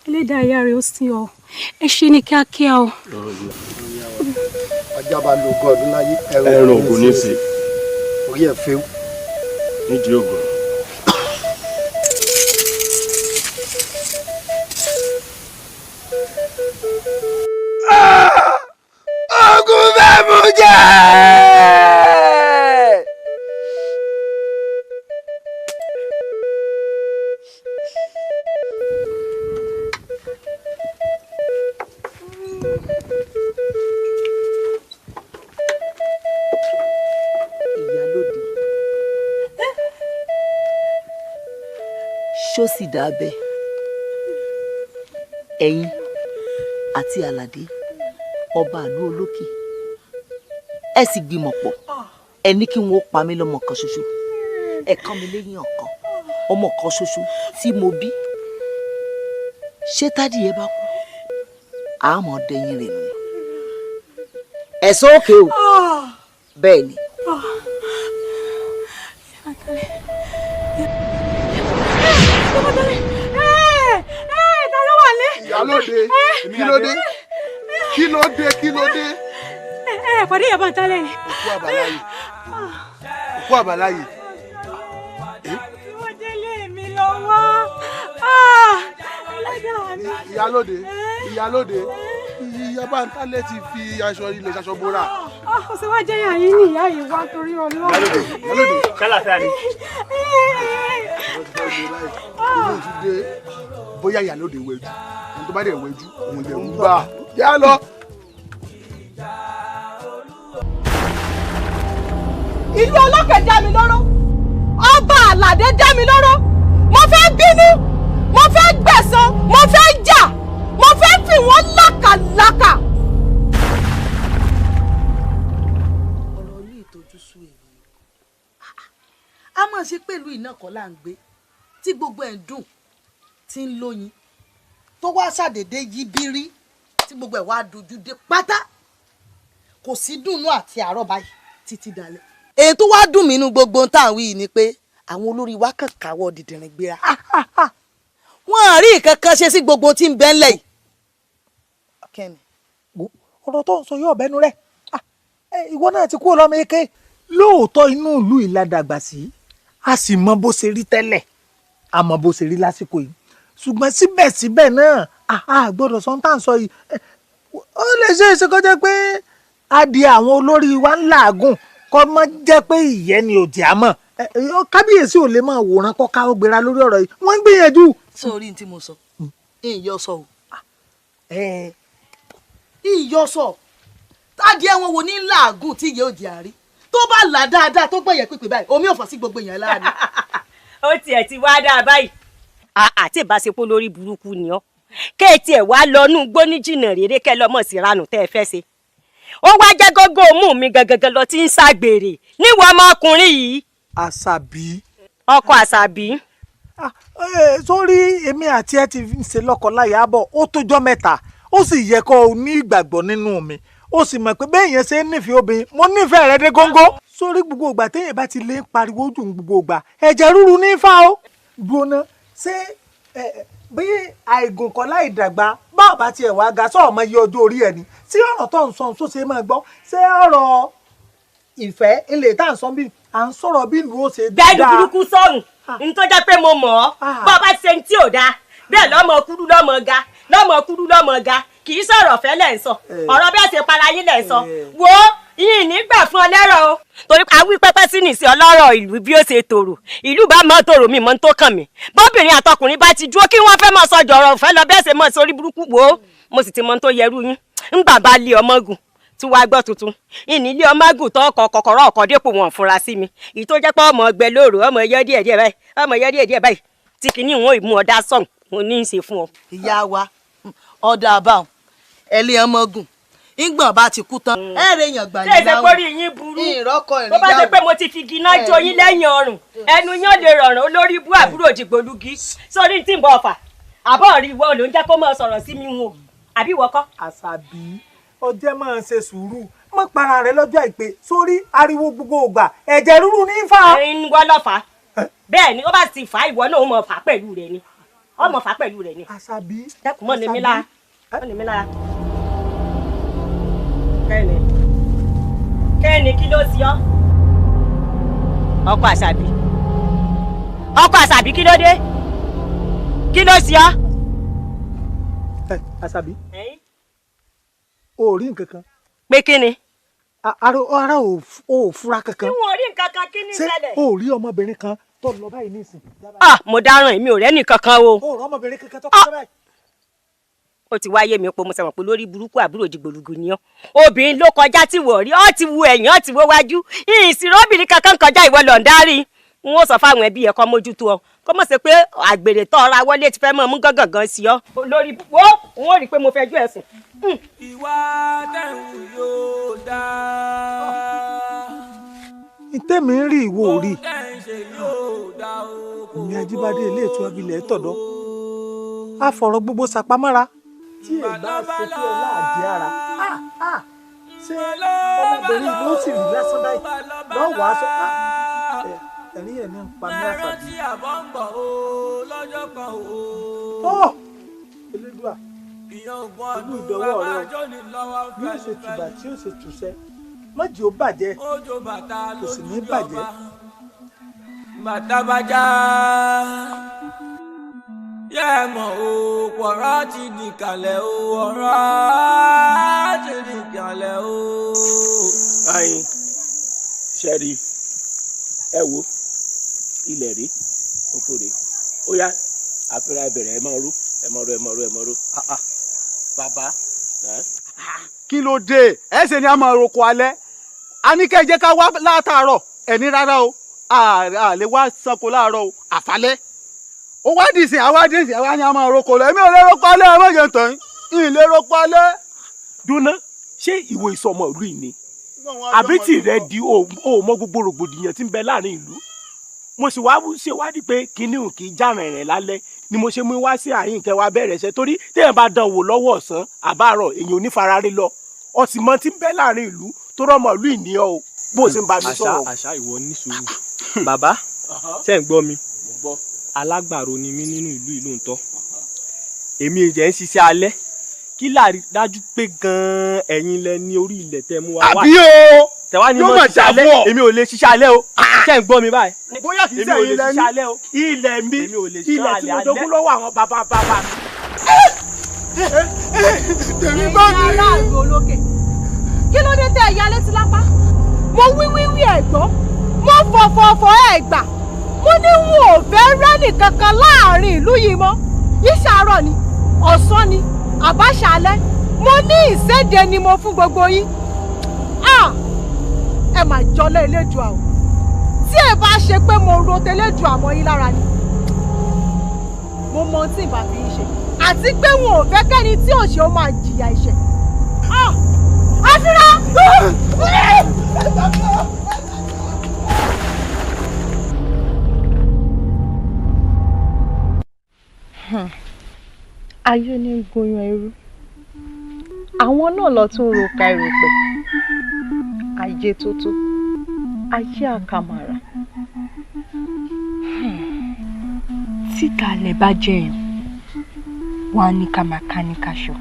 ẹlẹ́dàá ìyá rẹ̀ ó sì ọ ẹ ṣe ní kíákíá o. ajá bá lo ogún ọdún láyé ẹran ògùn ní í ṣe orí ẹ̀ fẹ́ nídìí ògùn. ogun fẹ́ mú jẹ́. ìyálóde ṣó sì dáa bẹ́ẹ̀ ẹ̀yin àti àlàdé ọba àlú olókè ẹ sì gbìmọ̀ pọ̀ ẹ ní kí wọn ó pa mí lọ́mọ kan ṣoṣo ẹ kàn mí lẹ́yìn ọ̀kan ọmọ kan ṣoṣo tí mo bí ṣé tádìyẹ bá kú àmọ́ dẹ̀yìn rẹ̀ nù ẹ̀sọ́ òkè o bẹ́ẹ̀ ni. ìyálóde kí ló dé. pàdé ìyá Bántálẹ́ ni. òkú àbáláyé. wọ́n délé mi lọ́wọ́. ìyálóde ìyá Bántálẹ́ ti fi aṣọ ilẹ̀ ṣaṣọ bóra. ó ṣe wá jẹ́ ìyá yín ní ìyá yìí wá torí Ọlọ́run. ìyálóde kálàfíà ni. inú ti dé bóyá ìyálóde wẹ̀jú ẹni tó bá dẹ̀ wẹ̀jú òun lè ń gbà yá lọ. ìlú ọlọ́kẹ̀ dá mi lóró ọba àlàdé dá mi lóró mo fẹ́ bínú mo fẹ́ gbẹ̀san mo fẹ́ jà mo fẹ́ fi wọ́n lákàlákà. ọ̀rọ̀ ilé ìtọ́jú sú èmi a máa ṣe pẹ̀lú iná kan là ń gbé tí gbogbo ẹ̀ ń dùn tí ń lóyin tó wá ṣàdédé yí bírí tí gbogbo ẹ̀ wá dojú dé pátá kò sí dùnnú àti àárọ̀ báyìí títí dalẹ̀. èyí tó wá dùn mí nínú gbogbo ohun tá à ń wí yìí ni pé àwọn olórí wa kàn káwọ́ dìdìrín gbéra wọn à rí nǹkan kan ṣe sí gbogbo ohun tí ń bẹ ńlẹ̀ yìí. kẹ́ni. ọ̀rọ̀ tó ń sọ yóò bẹnu rẹ̀ ìwọ náà ti kú ọlọ́mọ eke lóòótọ́ inú ìlú ìlàdàgbà sí a sì mọ bó ṣe rí tẹ́lẹ̀ a mọ bó ṣe rí lásìkò yìí ṣùgbọ́n síbẹ̀síbẹ̀ náà a gbọ́dọ̀ sọ tá à ń sọ yìí ó lè ṣe é ṣe kó jẹ́ pé adìẹ àwọn olórí wa ń làágùn kọ́ mọ́ jẹ́ pé ìyẹn ni òdì àmọ́ kábíyèsí ò lè máa wòran kọ́ ká ó gbéra lórí ọ̀rọ̀ yìí wọ́n ń gbìyànjú. sórí tí mo sọ ìyọ sọ o ìyọ sọ tádìẹ wọn wo ní làágùn tí ìyẹ òdì àárí tó bá là dáadáa tó gbọ̀yẹ̀ pípé báyìí omi ò fọ́ sí gbogbo èèyàn láàánú. ó tiẹ̀ ti wá dáa báyìí àti ìbáṣepọ̀ lórí burúkú ni ọ́ kéètì ẹ̀ wá lọ́nú gbóníjìnà rere kẹ́ lọ́mọ̀ sí ranù tẹ́ ẹ fẹ́ ṣe ó wá jẹ́ gógó mú mi gangan lọ tí ń ṣàgbèrè níwọ̀ ọmọkùnrin yìí. Àṣàbí. Ọkọ Àṣàbí. Sórí èmi àti ẹ ti ń ṣe lọ́kọláya bọ̀ ó tójọ́ mẹ́ta ó sì yẹ kó o ní ìgbàgbọ́ nínú mi ó sì mọ̀ pé bẹ́ẹ̀ yẹn ṣe ń nífẹ̀ẹ́ obìnrin mo nífẹ̀ẹ́ rẹ dé góńgó. Sórí gbogbo ìgbà téèyàn bá ti lè ń pariwo jù gbogbo ìgbà ẹ̀jẹ̀ ríru ní fa o. Gbóná ṣé bí àìgùn kan láì dàgbà báwo bá tiẹ̀ wá ga sọ̀rọ̀ mọ iye ọjọ́ orí ẹ̀ ni tí ọ̀rọ̀ tó ń sọ tó ṣe máa gbọ́ ṣé ọ̀rọ̀ ìfẹ́ ilé tá à ń sọ bí à ń sọ̀rọ̀ bí ìlú ó ṣe dáa. Bẹ́ẹ̀ni burúkú sọ̀rùn ní tó jẹ́ pé mo mọ̀ ọ́ bọ́ bá ṣe ń tí ò dáa bẹ́ẹ̀ lọ́mọ kúrú lọ́mọ ga lọ́mọ kúrú lọ́mọ ga kì í sọ̀rọ̀ fẹ́ lẹ̀ ń sọ ọ̀rọ̀ bẹ́ẹ̀ ṣe para yín lẹ̀ ń sọ wo yín nígbà fún ọ lẹ́rọ̀ o torí awí pẹ́pẹ́ sí nìsí ọlọ́rọ̀ ìlú bí ó ṣe tòrò ìlú bá mọ́ tòrò mi mọ́ tó kàn mí bóbìnrin àtọkùnrin bá ti dúró kí wọ́n fẹ́ mọ́ sọjọ́ ọ̀rọ̀ fẹ́ lọ bẹ́ẹ̀ ṣe mọ́ sórí burúkú wo mo sì ti mọ́ tó yẹrú yín ńgbà bá lé ọmọ gùn tí wàá gbọ́ tuntun ìnílé ọmọ gùn tó kọ̀kọ̀rọ̀ ọkọ̀ dépò wọn fúnra sí mi èyí tó jẹ́ pé ọmọ ọgbẹ́ lóòrò ọmọ yẹ díẹ̀ báyìí tí kìíní wọn ìmú ọ̀dà sọ̀hún mo ní í ṣe fún ọ. Ìyá wa ọ̀dà àbáwọn ẹ̀lẹ́ ọmọ gùn ìgbọ̀n bá ti kú tán ẹ̀rẹ̀ èèyàn gbà yín láwùjọ. ṣé ìṣèpọ̀rí yín burú tó bá ṣe pé mo ti fi giná jó yín lẹ́yìn ọrùn ẹnu yín lè rọ̀rùn olórí bú àbúrò dìgbòlugi sórí tí ń bọ̀ ọ̀fà àbọ̀ rí ìwọ ló ń jẹ́ kó máa sọ̀rọ̀ sí mi wọn àbí ìwọ kọ́. Àṣàbí ọjẹ́ máa ń ṣe sùúrù mọ́ para rẹ lọ́jọ́ àìpé sórí ariwo gbogbo ògbà ẹ̀jẹ̀ ríru ní fà. ń wọ́ lọ́fà bẹ́ẹ̀ ni ó bá ti fà á ìwọ náà ó mọ̀ fà á pẹ̀lú rẹ ni ó mọ̀ fà á pẹ̀lú rẹ ni. Àṣàbí dẹ́kun mọ́ ni mí lára kẹ́ni kí ló sí ọ́ ọkọ Àṣàbí kí ló dé kí ló sí ọ́. Àṣàbí o ò rí nǹkan kan. Pé kí ni. ara ò fura kankan. tí wọn ò rí nǹkan kan kí ni ṣẹlẹ̀. ṣé o ò rí ọmọbìnrin kan tó lọ báyìí nísìn. Mo dáràn èmi ò rẹ́nì kankan o. o rọ ọmọbìnrin kankan tó kọjá báyìí. ó ti wáyé mi pé mo sẹ̀mọ̀ pé lórí burúkú àbúrò dìgbòlugu ni ọ́ obìnrin ló kọjá tí wò rí ọ́ ti wu ẹ̀yìn ọ́ ti wo wájú ìsìnrò obìnrin kankan kọjá ìwọ lọ ń darí n ó sọ fáwọn ẹbí ẹ̀ kọ́ mójútó ọ kó mọ̀ sí pé àgbèrè tó ọra wọlé ti fẹ́ mọ̀ mú gángan sí ọ lórí wo n ó rí i pé mo fẹjú ẹ̀sùn. ìwà tẹ̀hún yóò dá. ìtẹ́mi ń rí ìwọ òrí ìní Ajíbádé ilé ètò abilẹ̀ tọ̀dọ̀ a fọ̀rọ̀ gbogbo sàpamọ́ra tí ẹ bá ṣe pé ọlá àdí ara ṣé ọmọbìnrin ló sì rí lásán báyìí lọ́wọ́ aṣọ ẹ̀rín ẹ̀ ní ń pa ní Àṣàbí. Elédùà ìlú ìdánwò rẹ bí ó ṣe tùbà tí ó ṣe tùṣẹ́ mọ́jì ó bàjẹ́ kò sì ní bàjẹ́. bàtà bàjá yẹ mọ o ọ̀rọ̀ ti di kalẹ̀ o ọ̀rọ̀ ti di kalẹ̀ o. ayin sẹ́rí ẹ wo ilẹ̀ rí oko rè ó yá àfẹ́rẹ́ ìbẹ̀rẹ̀ ẹ máa ró ẹ máa ró. bàbá kí ló dé ẹ ṣe ni a máa roko alẹ́ a ní kẹ́ ẹ jẹ́ ká wá látàárọ̀ ẹni rárá o a lè wá sanko láàárọ̀ o àfálẹ́ ó wá dìísìn àwa ni a máa roko lọ èmi ò lè roko alẹ́ ẹ má jẹ́ tán yìí lè roko alẹ́. dúná ṣé ìwọ ìsọmọ ìlú yìí ni àbí tí rẹ di o mọ gbogbo rògbòdìyàn tí ń bẹ láàrin ìlú mo sì wá ṣèwádìí pé kinní ò kì í já rìnrìn lálẹ́ ni mo ṣe mú wá sí àyín kẹwàá bẹ̀rẹ̀ ṣe torí téèyàn bá dán wò lọ́wọ́ ọ̀sán àbárọ̀ èèyàn ò ní farare lọ ọtí mọ tí ń bẹ láàrin ìlú tó rọmọ ìlú ìní ọ o bó ṣe ń bá mi sọ̀rọ̀. àṣà ìwọ ní sùúrù bàbá ṣe ń gbọ́ mi alágbàro ni mí nínú ìlú ìlú ńtọ́ èmi ìjẹ́ ń ṣiṣẹ́ alẹ́ kí láàrí dájú pé gan-an ẹ̀yin lẹ ní orí ilẹ̀ tẹ́ mú wa wá. àbí o tẹ̀wá ni mo ṣiṣẹ́ alẹ́ èmi ò lè ṣiṣẹ́ alẹ́ o ṣe ń gbọ́ mi báyìí. bóyá kì í ṣe ilẹ̀ ní ilẹ̀ mi ilẹ̀ tí mo jogún lọ́wọ́ àwọn bàbá mi. tèmi bá mi. aláàrú olókè kí ló dé tẹ ẹ̀yà létí lápá mo wíwíwí ẹ̀ gbọ́ mo fọ̀fọ̀fọ̀ ẹ̀ gbà mo ní n ò fẹ́ rẹ́nì kankan láàrin ìlú yìí mọ́ ìṣàárọ̀ ni ọ̀sán ni àbáṣálẹ́ mo ní ìséde ni mo fún gbogbo yín ẹ mà jọlé Elédùà o tí ẹ bá ṣe pé mo ro tẹlẹ́dùà mọ́ yín lára ni mo mọ ohun tí ìbá fi ń ṣe àti pé wọn ò fẹ́ kẹ́ni tí ò ṣe ó máa jìyà ẹ̀ṣẹ̀ Àdúrà. Ayé ní gúnyán irú àwọn náà lọ tún ro ka erùpẹ̀ ayé tó tó ayé àkàmàrà. títa lẹ̀ bá jẹyàn wọn á ní ká máa ká ní kaṣọ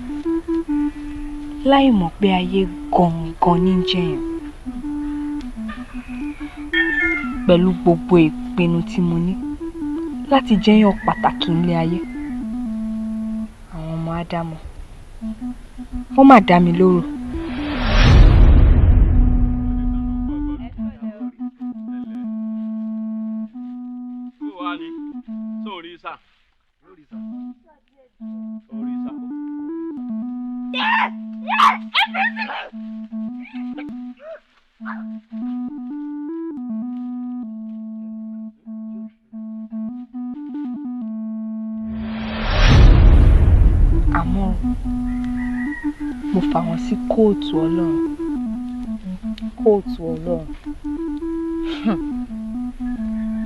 láì mọ̀ pé ayé gangan ní jẹyàn. Pẹ̀lú gbogbo ìpinnu tí mo ní láti jẹ́yàn pàtàkì nílé ayé àwọn ọmọ Ádámọ̀ wọ́n má dá mi lóró. Àmọ́ mo fà wọ́n sí kóòtù Ọlọ́run. Kóòtù Ọlọ́run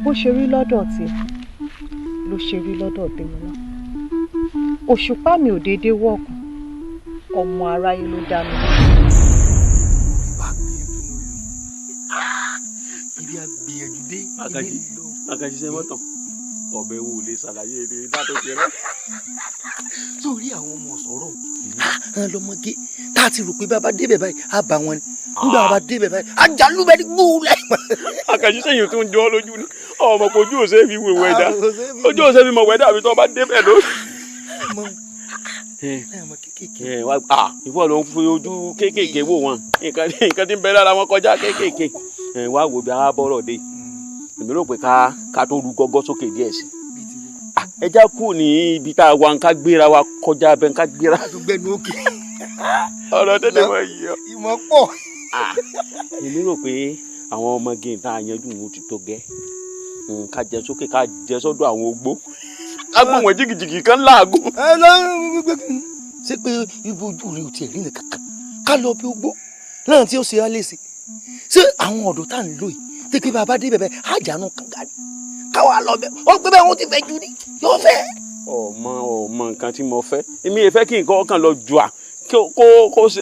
bó ṣe rí lọ́dọ̀ tí ló ṣe rí lọ́dọ̀ tèmi náà. Òṣùpá mi ò déédéé wọ̀kùn ọmọ aráyé ló dá mi lójú. ibi àgbìyànjú dé Àkànjí ṣe mọ́tàn ọbẹ̀ wo lè ṣàlàyé èdè látọ̀ tiẹ̀ rẹ̀. sórí àwọn ọmọ sọ̀rọ̀ lọ́mọge tá a ti rò pé bàbá débẹ̀ báyìí á bá wọn ni nígbà bàbá débẹ̀ báyìí àjálùbẹ̀ ní gbúlẹ̀. Àkànjí sẹ́yìn tó ń jọ ọ́ lójú ni ọmọ kò ojú òsè fi wèwè dá ojú òsè fi mọ̀ wẹ́dà àbí tó bá débẹ̀ lórí. ìwọ ló ń fi ojú kéékèèké wò wọn nǹkan tí ń bẹ lára wọn kọjá kéékèèké wá wò bí a bọ̀rọ̀ dé èmi rò pé ká tó ru gọ́gọ́ sókè díẹ̀ sí ẹ já kú ní ibi tá a wà ń ká gbéra wa kọjá bẹ́ẹ̀ ń ká gbéra. àdúgbẹ́nu òkè. ọ̀rọ̀ tètè mọ iyì ọ. ìmọ̀ pọ̀. èmi rò pé àwọn ọmọge tá a yanjú wọn ti tó gẹ́ ká jẹ sókè ká jẹ sọ́dọ̀ àwọn ogbó ká gbọ́ wọn jìgìjìgì kan láàgùn. ẹ lọ́rùn gbẹgbẹ ṣé pé ibo ojú rẹ ò tiẹ̀ rí nìkan kan ká lọ bí ogbó náà tí ó ṣe á léṣe ṣé àwọn ọ̀dọ́ tá à ń lò yìí tẹ́kí bàbá dé bẹ̀bẹ̀ àjànú kankan ni káwa lọ bẹ̀ ó pé bẹ́ẹ̀ wọ́n ti fẹ́ jù ní yóò fẹ́. ọmọ nǹkan tí mo fẹ́ èmi ẹ fẹ́ kí nǹkan kan lọ jù à kó ṣe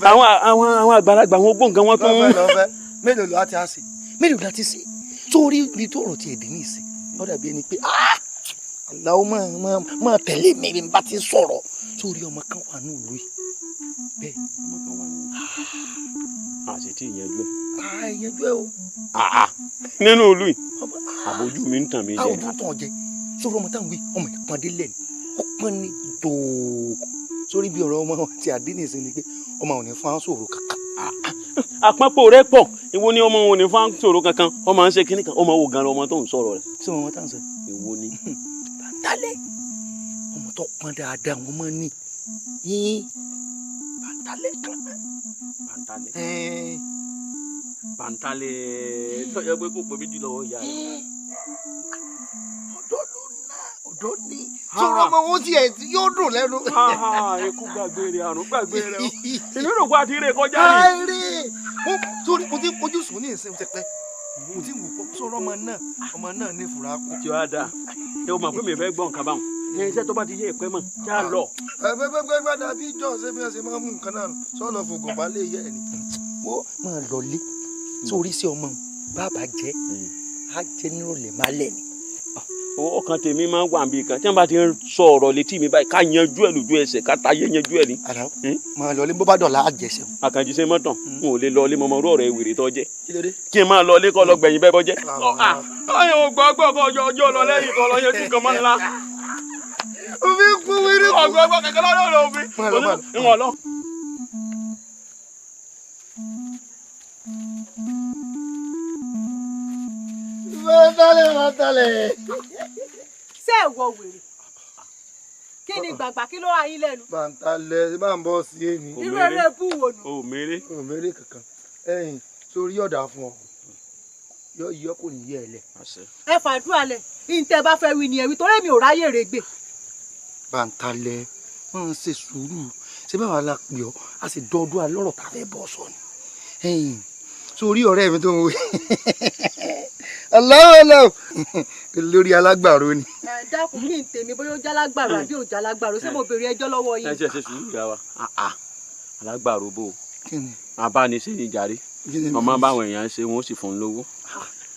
àwọn àgbàlagbà wọn gbọ́ nǹkan wọn tún. mélòó ló ti á ṣe mélòó ló ti ṣe sórí ibi tó rọ̀ tiẹ̀ dé ní ìsìn ó dàbí ẹni pé aláwo máa tẹ̀lé mi bí n bá ti sọ̀rọ̀ sórí ọmọ kan wà ní ìlú yìí bẹ́ẹ̀ ọmọ kan wà ní ìlú àṣetí ìyẹnjú ẹ. ìyẹnjú ẹ o. nínú ìlú yìí àbójú mi ń tàn mí jẹ. àwọn ojú tàn jẹ sórí ọmọ táwọn wí ọmọ ìpàdé lẹ́nu ó pọ́n ní dòó sórí bí ọ̀rọ̀ ọmọ ti àdínì sí ni pé ọmọ ò ní fún aṣòro kankan. àpapọ̀ rẹ pọ̀ ìwọ ni ọmọ ò ní fún aṣòro kankan ọmọ ń ṣe kínní kan ọmọ wo gan ọmọ tó ń sọ̀rọ̀ rẹ̀. ṣé ọmọ tá à ń sọ. ìwọ ni. bàtálẹ̀ ọmọ tó pọ́n dáadáa wọn máa ń ní yín bàtálẹ̀ kan. bàtálẹ̀ tọ́jà pé kò pé méjì lọ́wọ́ ìyá rẹ̀. ọ̀dọ́ ló ná ọ̀dọ́ ní. sọ̀rọ̀ ọmọ wọn tiẹ̀ yóò dùn lẹ́nu. ikú gbàgbé rẹ̀ àrùn gbàgbé rẹ̀ o èmi rò pé àti rẹ̀ kọjá ni. sórí mo ti fojú sùn ní ìsìn tẹpẹ mo ti wù pọ sọ̀rọ̀ ọmọ náà ní ìfura kù. tí wàá dáa ẹ o mọ̀ pé mi fẹ́ gbọ́ nǹkan báwọn ní iṣẹ́ tó bá ti yé ìpẹ́ mọ̀ já lọ. gbẹgbẹgbẹ dàbí ìjọ ṣé bí wọn ṣe máa ń mú nǹkan náà sọ̀nà fògùn bá lè yẹ ẹ ní. wọ́n máa lọlé sórí sí ọmọ bàbá jẹ́ á jẹ́ nírọ̀lẹ́ má lẹ̀ ni. ọkàn tèmi máa ń wà níbi kan tí wọn bá ti ń sọ ọ̀rọ̀ létí mi báyìí ká yanjú ẹ lójú ẹsẹ̀ ká táyé yanjú ẹ ni. máa lọlé bó bá dọ̀la á jẹsẹ̀. Àkànjí ṣe mọ́tàn n ò lè lọlé mọ́mọ́ orú ọ̀rọ̀ ìwèrè tó jẹ́ kí n máa lọlé kọ́ lọ gbẹ̀yìn bẹ́ẹ̀ bọ́ jẹ́. ọyọ gbọ́gbọ́ kọ ọjọ́ lọ lẹ́yìn kọ́ lọ yẹn kí nǹkan máa ń la. òfin kú wírí kù. ọgbọ́gbọ́ kẹ̀kẹ́ lọ́dọ̀ lọ òfin. ìwọ̀n lọ. mọ́tàlẹ̀. ṣé ẹ wọ wèrè kí ni gbàgbà kí ló wà yín lẹ́nu. bàǹtàlẹ̀ ṣe máa ń bọ́ sí èmi. irú eré bú wo nù. o mèrè. o mèrè kankan ẹ̀yìn sórí ọ̀dà fún ọ yọ kò ní yẹ ẹ lẹ. ẹ fàdúrà lẹ ìǹtẹ bá fẹ́ wí ni ẹ wí torí mi ò ráyè rè gbè. bàǹtàlẹ̀ máa ń ṣe sùúrù ṣé báwa la pè ọ́ a sì dọ́ọdún alọ́rọ̀ tá a fẹ́ bọ́ sọ ni sórí ọ̀rẹ́ mi tó ń wo aláwọ̀ lórí alágbàro ni. dákun kí n tèmi bóyá ó jálágbàro àbí ò jálágbàro ṣé mo béèrè ẹjọ́ lọ́wọ́ yín. ẹ ṣe sùúrù ìyá wa alágbàro bò ó abániṣe ni jàre ọmọ báwọn èèyàn ṣe wọn ó sì fún un lówó.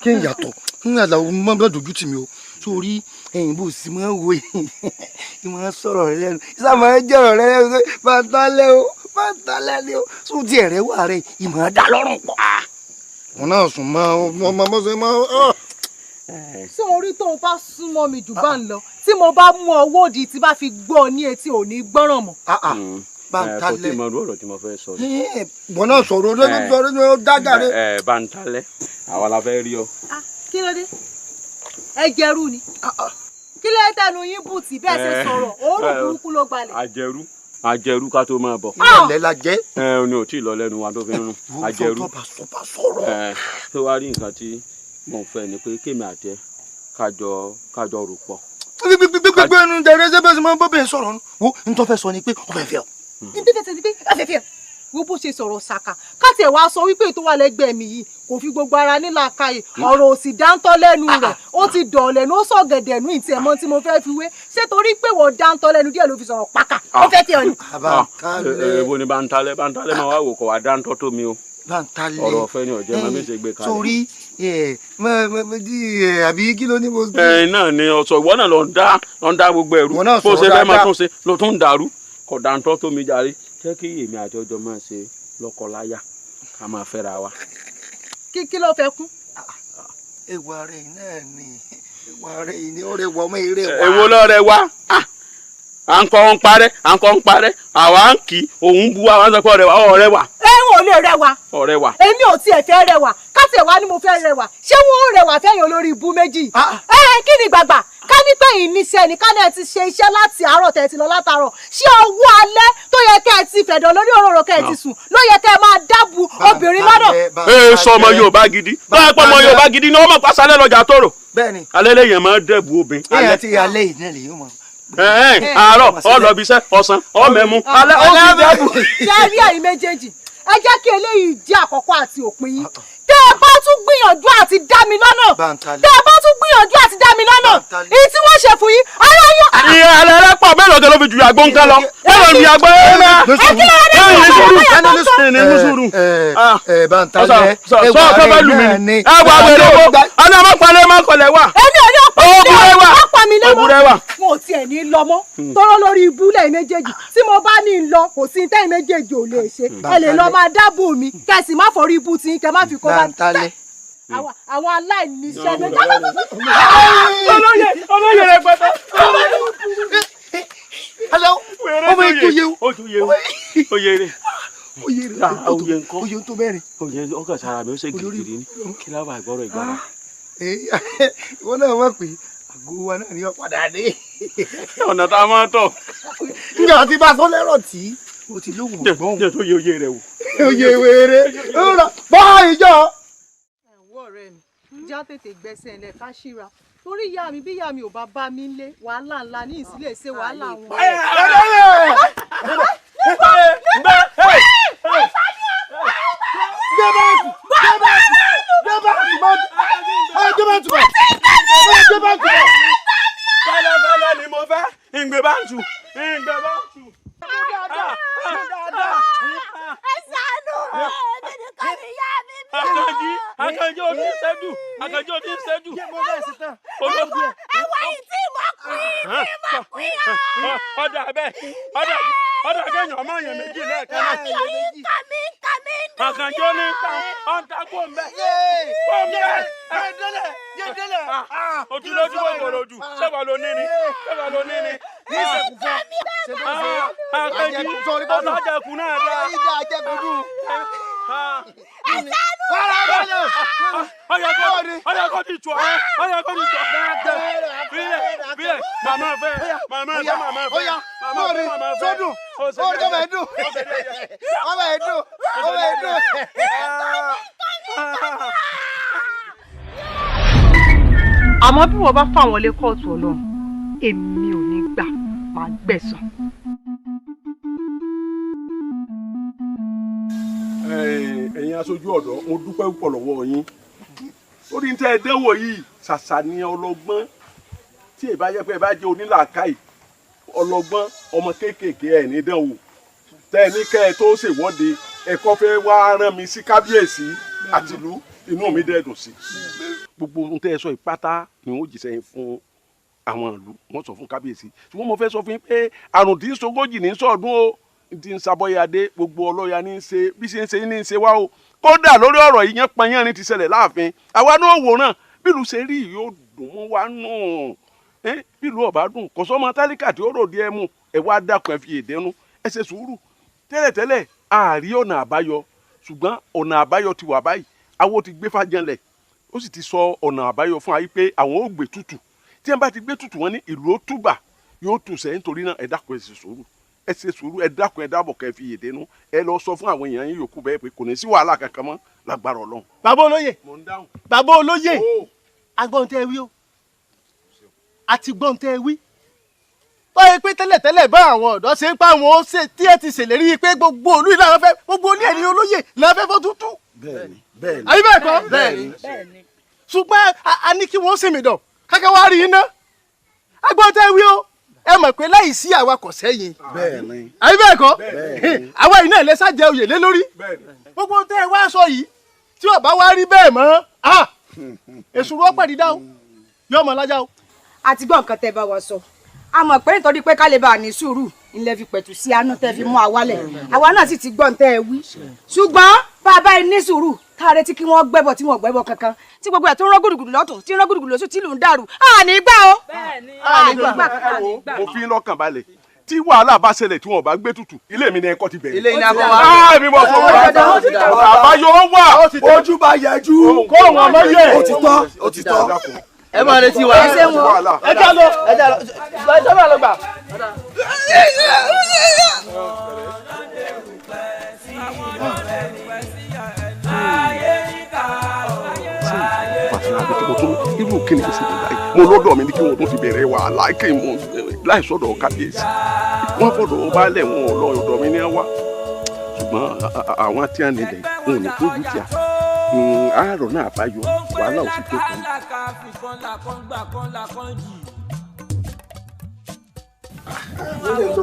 kí n yàtọ̀ n yàtọ̀ mọ́ bá dojú tì mí o sórí ẹ̀yìn bó sì máa ń wo yìí máa ń sọ̀rọ̀ rẹ lẹ́nu ìsàmọ̀ ẹ jọ̀rọ̀ rẹ lẹ́nu bàtàlẹ́ ni o sún ti ẹ̀rẹ́ wà rẹ ìmọ̀ dá lọ́rùn pọ̀. wọn náà sùn mọ́ bó ṣe mọ́. ṣé orí tó o bá súnmọ́ mi jù bá ń lọ tí mo bá mú ọwọ́ òdì tí bá fi gbọ́ ọ ní etí ò ní gbọ́ràn mọ́. kò tí mo rú ọ̀rọ̀ tí mo fẹ́ sọ. wọn náà sọ̀rọ̀ ló dágàre. Bántálẹ́ àwa la fẹ́ rí ọ. kí ló dé ẹ jẹrú ni kí ló tẹnu yín bùtì bẹ́ẹ̀ ṣe sọ̀rọ̀ òórùn burúkú ló gbalẹ̀. àjẹrú ká tó máa bọ̀. ilẹ̀ la jẹ́. ò ní ò tí ì lọ lẹ́nu wa tó fi nínú àjẹrú. tó wá rí nǹkan tí mo fẹ́ ni pé kémi àti ẹ kájọ rò pọ̀. gbẹgbẹgbẹ ẹnu jẹrẹ ṣe bẹ́ẹ̀ ṣe máa ń bọ́ bẹ́ẹ̀ sọ̀rọ̀ wo n tó fẹ́ sọ ni pé ọ̀fẹ́ fẹ́ ọ. wo bó ṣe sọ̀rọ̀ ṣàkà káàtì ẹ̀ wá sọ wípé ètò wà lẹ́gbẹ̀ẹ́ mi yìí kò fi gbogbo ara nílà káyè ọ̀rọ̀ òsì dáńtọ́ lẹ́nu rẹ̀ ó ti dọ̀ọ̀lẹ̀ ní ó sọ gẹ̀dẹ̀ nù ìtì ẹ̀mọ́ tí mo fẹ́ fi wé ṣé torí pé wọ́n dáńtọ́ lẹ́nu díẹ̀ ló fi sọ̀rọ̀ pàkà ó fẹ́ tẹ̀ ọ́ ni. èwo ni Bántálẹ́ máa wá wò kọ́ wa dáńtọ́ tó mi o ọ̀rọ̀ ọ̀fẹ́ ni ọ̀jẹ̀ máa méje gbé kalẹ̀. sórí àbí kí ló ní mo. náà ni ọ̀sọ̀ ìwọ náà lọ ń dá gbogbo ẹ̀rú bó ṣe fẹ́ máa tún ṣe ló tún ń dàrú kọ̀ dáńtọ́ tó mi jàre jẹ́ kí èmi àti ọjọ́ máa ṣe lọ́kọláya ká máa fẹ́ra wa. kí ló fẹ́ kún. ìwà rẹ̀ náà ni ọ̀rẹ́ wa ọmọ eré wa. èwo lọ́rẹ́ wa à ń kọ́ ń parẹ́ àwa ń kì í òun bu àwọn sọ pé ọ̀rẹ́ wa. ẹ̀wọ̀n ò lè rẹwà. ọ̀rẹ́ wa. èmi ò tiẹ̀ fẹ́ rẹwà káṣẹ̀ wá ni mo fẹ́ rẹwà ṣé wọ́n ó rẹwà fẹ́yìn olórí ibú méjì. kí ni gbàgbà ká ní pé ìníṣẹ́ ni ká náà ti ṣe iṣẹ́ láti àárọ̀ tẹ̀ ti lọ látàárọ̀ ṣé owó alẹ́ tó yẹ kẹ́ ẹ ti fẹ̀dọ̀ lórí òróró kẹ́ ẹ ti sùn ló yẹ kẹ́ ẹ máa dábù obìnrin lọ́dọ̀. sọ ọmọ Yorùbá gidi báyìí pé ọmọ Yorùbá gidi ni wọ́n mọ̀ pásálẹ̀ lọ́jà tóró. bẹ́ẹ̀ni alẹ́ lẹ́yìn máa dẹ́bu obìnrin. èèyàn ti alẹ́ yìí náà lè yóò mọ̀. àárọ̀ ọlọ́bíṣẹ́ ọ̀sán ọ̀mẹ́mu alẹ́ ó ti dẹ́bu. ṣé rí ẹ̀yin méjèèjì ẹ jẹ́ kí eléyìí jẹ́ àkọ́kọ́ àti òpin yín tẹ́ ẹ bá tún gbìyànjú àti dá mi lọ́nà tẹ́ ẹ bá tún gbìyànjú àti dá mi lọ́nà èyí tí wọ́n ṣe fún yín ara yín. ìyá alẹ́ rẹ pọ̀ mélòó tó ló fi ju àgbo nǹkan lọ mélòó ni àgbo ẹ̀ máa. ẹ kí ló dé ní sùúrù. Bántálẹ́ sọ fẹ́ bá lù mí ni ẹ wà wẹ̀rẹ̀ wo ọ̀nà ọmọkùnrin má kọlẹ̀ wà. ẹni ò ní ọ̀pọ̀ mi lẹ́wọ̀ mo ò tiẹ̀ ní lọ mọ́ tọ́rọ́ lórí ibú lẹ́yìn méjèèjì tí mo bá ní lọ kò sí tẹ́yìn méjèèjì ò lè ṣe ẹ lè lọ máa dáàbò mi kẹsì má forí ibú tí kẹ má fi kó bá Bántálẹ́. àwọn aláìníṣẹ́ méjì. olóyè rẹ pẹtẹ. ọmọ ètò yẹ o. oyè rẹ. oyè nǹkan oyè tó bẹ̀rẹ̀. oyè ọkàn sára mi ó ṣe gidigidi ni kí lábà ìgbọ́rọ̀ ìgbàlá. ìwọ náà wọ́n pè àgọ́ wa náà ní ọ̀padà dé. ọ̀nà tá a máa tọ̀. nígbà tí bá sọ lẹ́rọ̀ tí o ti lóhùn ọgbọ́n. jẹ́ tó yẹ oyè rẹ wò. oyè wèrè bá ìjọ. ẹ̀wọ́ ọ̀rẹ́ mi já tètè gbẹ́sẹ̀ ẹ̀ lẹ̀ ká ṣíra torí ìyá mi bí ìyá mi ò bá bá mi lé wàhálà ńlá ní ìsílẹ̀ ṣe wàhálà wọn. fẹ́lẹ́fẹ́lẹ́ ni mo fẹ́ ìgbé bá ń tù. ẹ ṣàánú rẹ̀ nínú kàmí ìyá mi bí o. Àkànjí òní ṣẹ́jú Àkànjí òní ṣẹ́jú. ẹwà yìí tí mo pín ọ̀dà bẹ́ẹ̀ ọ̀dà kẹ́yìn ọmọ yẹn méjì lẹ́ẹ̀kan náà. kàmí Àkànjí òní ọ̀ǹtà kò ń bẹ́. Ojú lójú kòkòrò jù ṣẹ́wà ló ní ni. Àkànjí ọ̀tàjẹ̀kù náà dá. Ọyọ kò ti tù ọ́. Bílẹ̀ màmá fẹ́. Sọ́dún ọmọ ẹ̀dùn. àmọ́ bí wọ́n bá fáwọn lé kóòtù Ọlọ́run èmi ò ní gbà máa gbẹ̀san. ẹ̀yin aṣojú ọ̀dọ́ mo dúpẹ́ púpọ̀ lọ́wọ́ yín lórí ní tẹ́ ẹ dẹ́wọ̀ yìí ṣàṣà ni ọlọ́gbọ́n tí ẹ bá yẹ pé ẹ bá jẹ́ onílàákàyè ọlọ́gbọ́n ọmọ kéékèèké ẹ̀ ní dánwò tẹ́ ẹ ní kẹ́ ẹ tó ṣèwọ́de ẹ̀kọ́ fẹ́ wá rán mi sí kábíyèsí àtìlú inú mi dẹ́dùn sí gbogbo ohun tẹ́ ẹ sọ ìpátá ni wọ́n jìṣẹ́ fún àwọn ìlú wọ́n sọ fún kábíyèsí ṣùgbọ́n mo fẹ́ sọ fún yín pé àrùn tí ń sogójì ní sọ̀ọ́dún o ti ń sabọ́yadé gbogbo ọlọ́ya ní í ṣe bí ṣe ń ṣe ní í ṣe wá o kódà lórí ọ̀rọ̀ yìí yẹn panyẹ́rin ti ṣẹlẹ̀ láàfin àwa náà wòran bílù ṣe rí yóò dùn mọ́ wa nù bílù ọ̀bá dùn kò sọ́mọ tálíkà tí ó ròde ẹ mú ẹ wá dákun ẹ fi èdénú ẹ ṣe sùúrù tẹ́lẹ̀tẹ́lẹ̀ àárí ọ̀nà àbáyọ ṣùgbọ́n ọ̀nà àbáyọ ti wà báyìí awo ti gbé fàjànlẹ̀ ó sì ti sọ ọ̀nà àbáyọ fún ayé pé àwọn ò gbé tutù tí wọn bá ti gbé tutù wọn ní ìlú ó túbà yóò tù sẹ́yìn torí náà ẹ dákun ẹ ṣe sùúrù ẹ dákun ẹ dábọ̀ kẹ́ fi èdénú ẹ lọ sọ fún àwọn èèyàn yín yòókù bẹ́ẹ̀ pé kò ní sí wàhálà kankan mọ́ lágbára Ọlọ́run. bàbá olóyè bàbá olóyè agbọ́n tẹ́ wí o àti gbọ́n tẹ́ wí báyìí pé tẹ́lẹ̀tẹ́lẹ̀ bá àwọn ọ̀dọ́ ṣe ń pa àwọn ṣe tí ẹ ti ṣèlérí pé gbogbo olú ìlànà fẹ́ gbogbo olú ẹni olóyè làwọn fẹ́ fọ́ tútù. bẹ́ẹ̀ni bẹ́ẹ̀ni àyè bẹ́ẹ̀ kọ́ bẹ́ẹ̀ni ṣùgbọ́n a ní kí wọ́n sinmi dọ̀ kákẹ́ wá rí iná agbọ́n tẹ́ wí o ẹ mọ̀ pé láì sí àwa kò sẹ́yìn bẹ́ẹ̀ni àyè bẹ́ẹ̀ kọ́ àwa yìí náà lè ṣàjẹ oyè lé lórí gbogbo tẹ́ ẹ wá sọ yìí tí ó bá wá rí bẹ́ẹ̀ mọ́ èsùrú ọ̀pẹ̀ dídá o yóò mọ̀ lájà o. àti gbọ́ nǹkan tẹ́ bá wa sọ a mọ̀ pé nítorí pé ká lè bá a ní sùúrù ilẹ̀ fi pẹ̀tù sí àánú tẹ́ fi mú àwálẹ̀ àwa náà sì ti gbọ́ tẹ́ ẹ wí ṣùgbọ́n bàbá ẹ ní sùúrù tá a retí kí wọ́n gbẹ́bọ̀ tí wọ́n gbẹ́bọ̀ kankan tí gbogbo ẹ̀ tó ń rán gùdùgùdù lọ́tún tí ń rán gùdùgùdù lóṣù tí ìlú ń dàrú àní gbà o. mo fi ń lọ́kàn balẹ̀ tí wàhálà bá ṣẹlẹ̀ tí wọn bá gbé tutù ilé mi ni ẹ̀kọ́ ti bẹ̀rẹ̀. ilé iná kọ́ wa. mi mọ̀ fún wa àbáyọ wà ojú bá yẹjú kó wọn mọ yẹ. ó ti tọ́ ẹ máa retí wa. ẹ já lọ ìjọba lọ gbà. irú kí ni kí n ṣe tó báyìí mo lọ́dọ̀ mi ní kí wọ́n tún ti bẹ̀rẹ̀ wàhálà kí n mọ láì sọ́dọ̀ kábíyèsí wọ́n fọ́dọ̀ baálẹ̀ wọn ò lọ ọ̀dọ̀ mi ní wá ṣùgbọ́n àwọn tí a nílẹ̀ wọn ò ní tójú tí a àárọ̀ náà àbáyọ wàhálà ò sì tó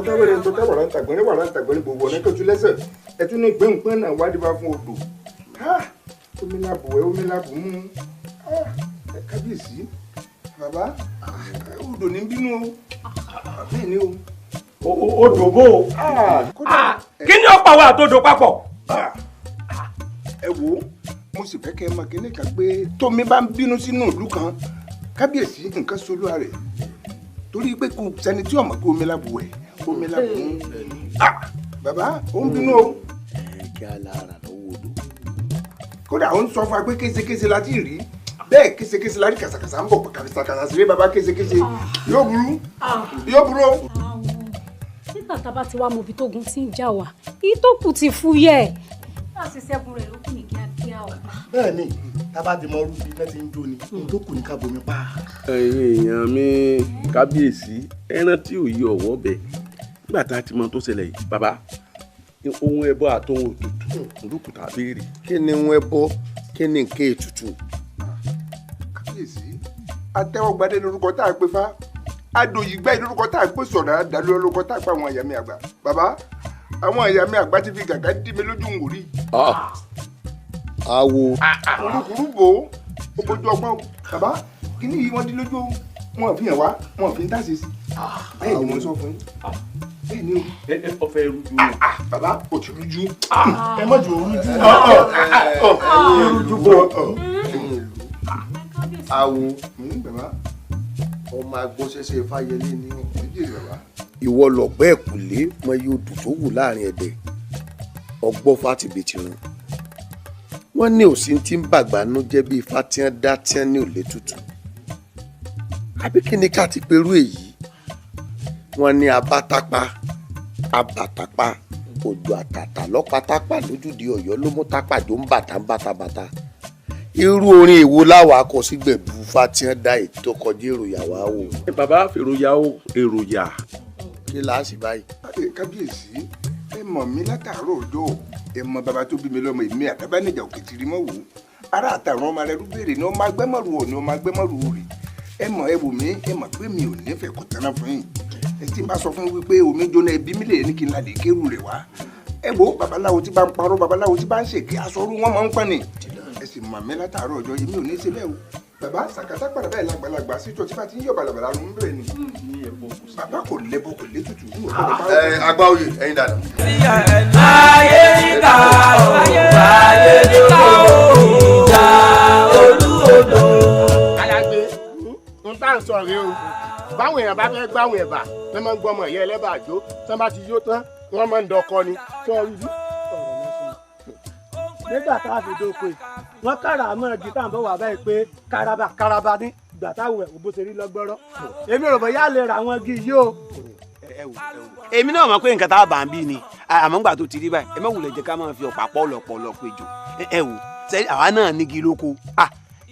kù. wẹ́rẹ́ ń tọ́ka wàrà ń tàgbọ́n ní gbogbo ọ̀nà kẹ́tù lẹ́sẹ̀ ẹ̀tún ní gbẹ̀ǹpẹ́ náà wádìí bá fún odò omi làbù ẹ omi làbù mú kábíyèsí bàbá odò ní bínú o bẹ́ẹ̀ ni o. odò bò kí ni ó pa wá àtòdò papọ̀. ẹ wo mo sì fẹ́ kẹ́ ẹ máa kíní kan pé tómi bá ń bínú sínú ìlú kan kábíyèsí nǹkan solúwa rẹ̀ torí pé kò sẹ́ni tí ọmọ pé omi làbù ẹ omi làbù mú bàbá ó ń bínú o. kí a lára lọ́wọ́ odò. kódà ó ń sọ fún wa pé késekése la ti rí bẹ́ẹ̀ késekése la rí kàsàkàsà ń bọ̀ kàsàkàsà sí bàbá késekése yóò burú yóò burú. nígbà tá a bá ti wá mọbi tógun tí ń jà wá èyí tó kù ti fúyẹ́ láti ṣẹ́gun rẹ̀ ló kù ní kíákíá o. bẹ́ẹ̀ ni tábà ti mọ orú bí iná ti ń jó ni ohun tó kù ní ká bomi pa. ẹ̀yin èèyàn mi kábíyèsí ẹran tí ò yí ọ̀wọ́ bẹ̀ nígbà tá a ti mọ tó ṣẹlẹ̀ yìí bàbá ohun ẹbọ àtọhun òtútù olùkùtà béèrè. kí ni ohun ẹbọ kí ni nǹkan ètùtù. kábíyèsí atẹ́wọ́gbadé lórúkọ tá a pè fá adòyìgbà lórúkọ tá a pè sọ̀rọ̀ àdàlú lórúkọ tá a pè àwọn àyà mi àgbà bàbá àwọn àyà mi àgbà ti fi gàgá dí mi lójú ń wòrí. awo. olùkùrú bò ó bójú ọgbọ́n bàbá kíní yìí wọ́n dín lójú wọn fi hàn wá wọn fi ń tàṣe sí bẹ́ẹ̀ ni mo sọ fún yín bẹ́ẹ̀ ni o. ọfẹ rújú. bàbá o ti rújú ẹ má jù rújú. rújú bò. awo bàbá ọmọ agbóṣẹṣẹ fáyẹlé ni bàbá. ìwọ lọgbẹ ẹkùlé mọ iye odò tó wù láàrin ẹdẹ ọgbọ fàtìbìtìrún wọn ní òsín tí ń bàgbánú jẹ bíi fatihan datihan ní òlé tutù àbí kí ni ká ti perú èyí wọn ní abátapá abàtapá òjò àtàtà lọ́pàtàpà lójúde Ọ̀yọ́ ló mú tápàjọ ń bàtà ń bàtàbàtà irú orin èwo láwa kọ sí gbẹ̀bù fatihan dá ètò kọjá èròyà wá wò. bàbá fèròyà o èròyà. kí láàsì báyìí. kábíyèsí mọ̀ mí látàárọ̀ ọjọ́ ẹ mọ bàbá tó bí mi lọ́mọ èmi àtàbá níjà òkè tìrí mọ́ wò ara àtàwọn ọmọ rẹ rúbèrè ni ọmọ agbẹ́mọ̀rù ò ní ọmọ agbẹ́mọ̀rù rè ẹ mọ̀ ẹ wò mí ẹ mọ̀ pé mi ò nífẹ̀ẹ́ kó tẹ́ná fún yín ẹ tí n bá sọ fún wípé omi jóná ẹbí mi lè ní kí n ládé kéwù rẹ̀ wá ẹ wo babaláwo tí bá ń parọ́ babaláwo tí bá ń ṣèké aṣọ́rú wọn máa ń pọ́n ni ẹ sì mọ̀ mí látàárọ̀ ọjọ́ èmi ò ní ṣe bẹ́ẹ̀ o bàbá sàkátà padà báyìí lágbàlagbà síjọ tí bá ti ń yọ balabala ló ń bẹ̀rẹ̀ ni bàbá kò lẹ́bọ kò létutù. àgbà oyè ẹ̀yin dàda. ayé níkà ó ayé níkà ó ìjà olúodò. alágbé ń tá à ń sọ rèé o báwọn èèyàn bá fẹ́ gbáwọn ẹ̀bà ní wọ́n máa ń gbọ́ ọmọ ìyá ẹlẹ́bà àjò tí wọ́n bá ti yó tán wọ́n máa ń dọkọ ni tó rí bí. nígbà tá a fi dóko yìí wọ́n kára àmọ́ igi tá à ń bọ̀ wá báyìí pé karaba ní ìgbà táwọn ẹ̀ bó ṣe rí lọ́gbọ́rọ́ èmi rò bóyá lè ra àwọn igi yìí o. èmi náà mọ̀ pé nǹkan tá a bá ń bí ni àmọ́ ńgbà tó ti rí báyìí ẹ má wulẹ̀ jẹ́ ká máa fi ọ̀pá pọ̀lọ̀pọ̀lọ̀ péjọ ẹ wò sẹ́yìn àwa náà nígi lóko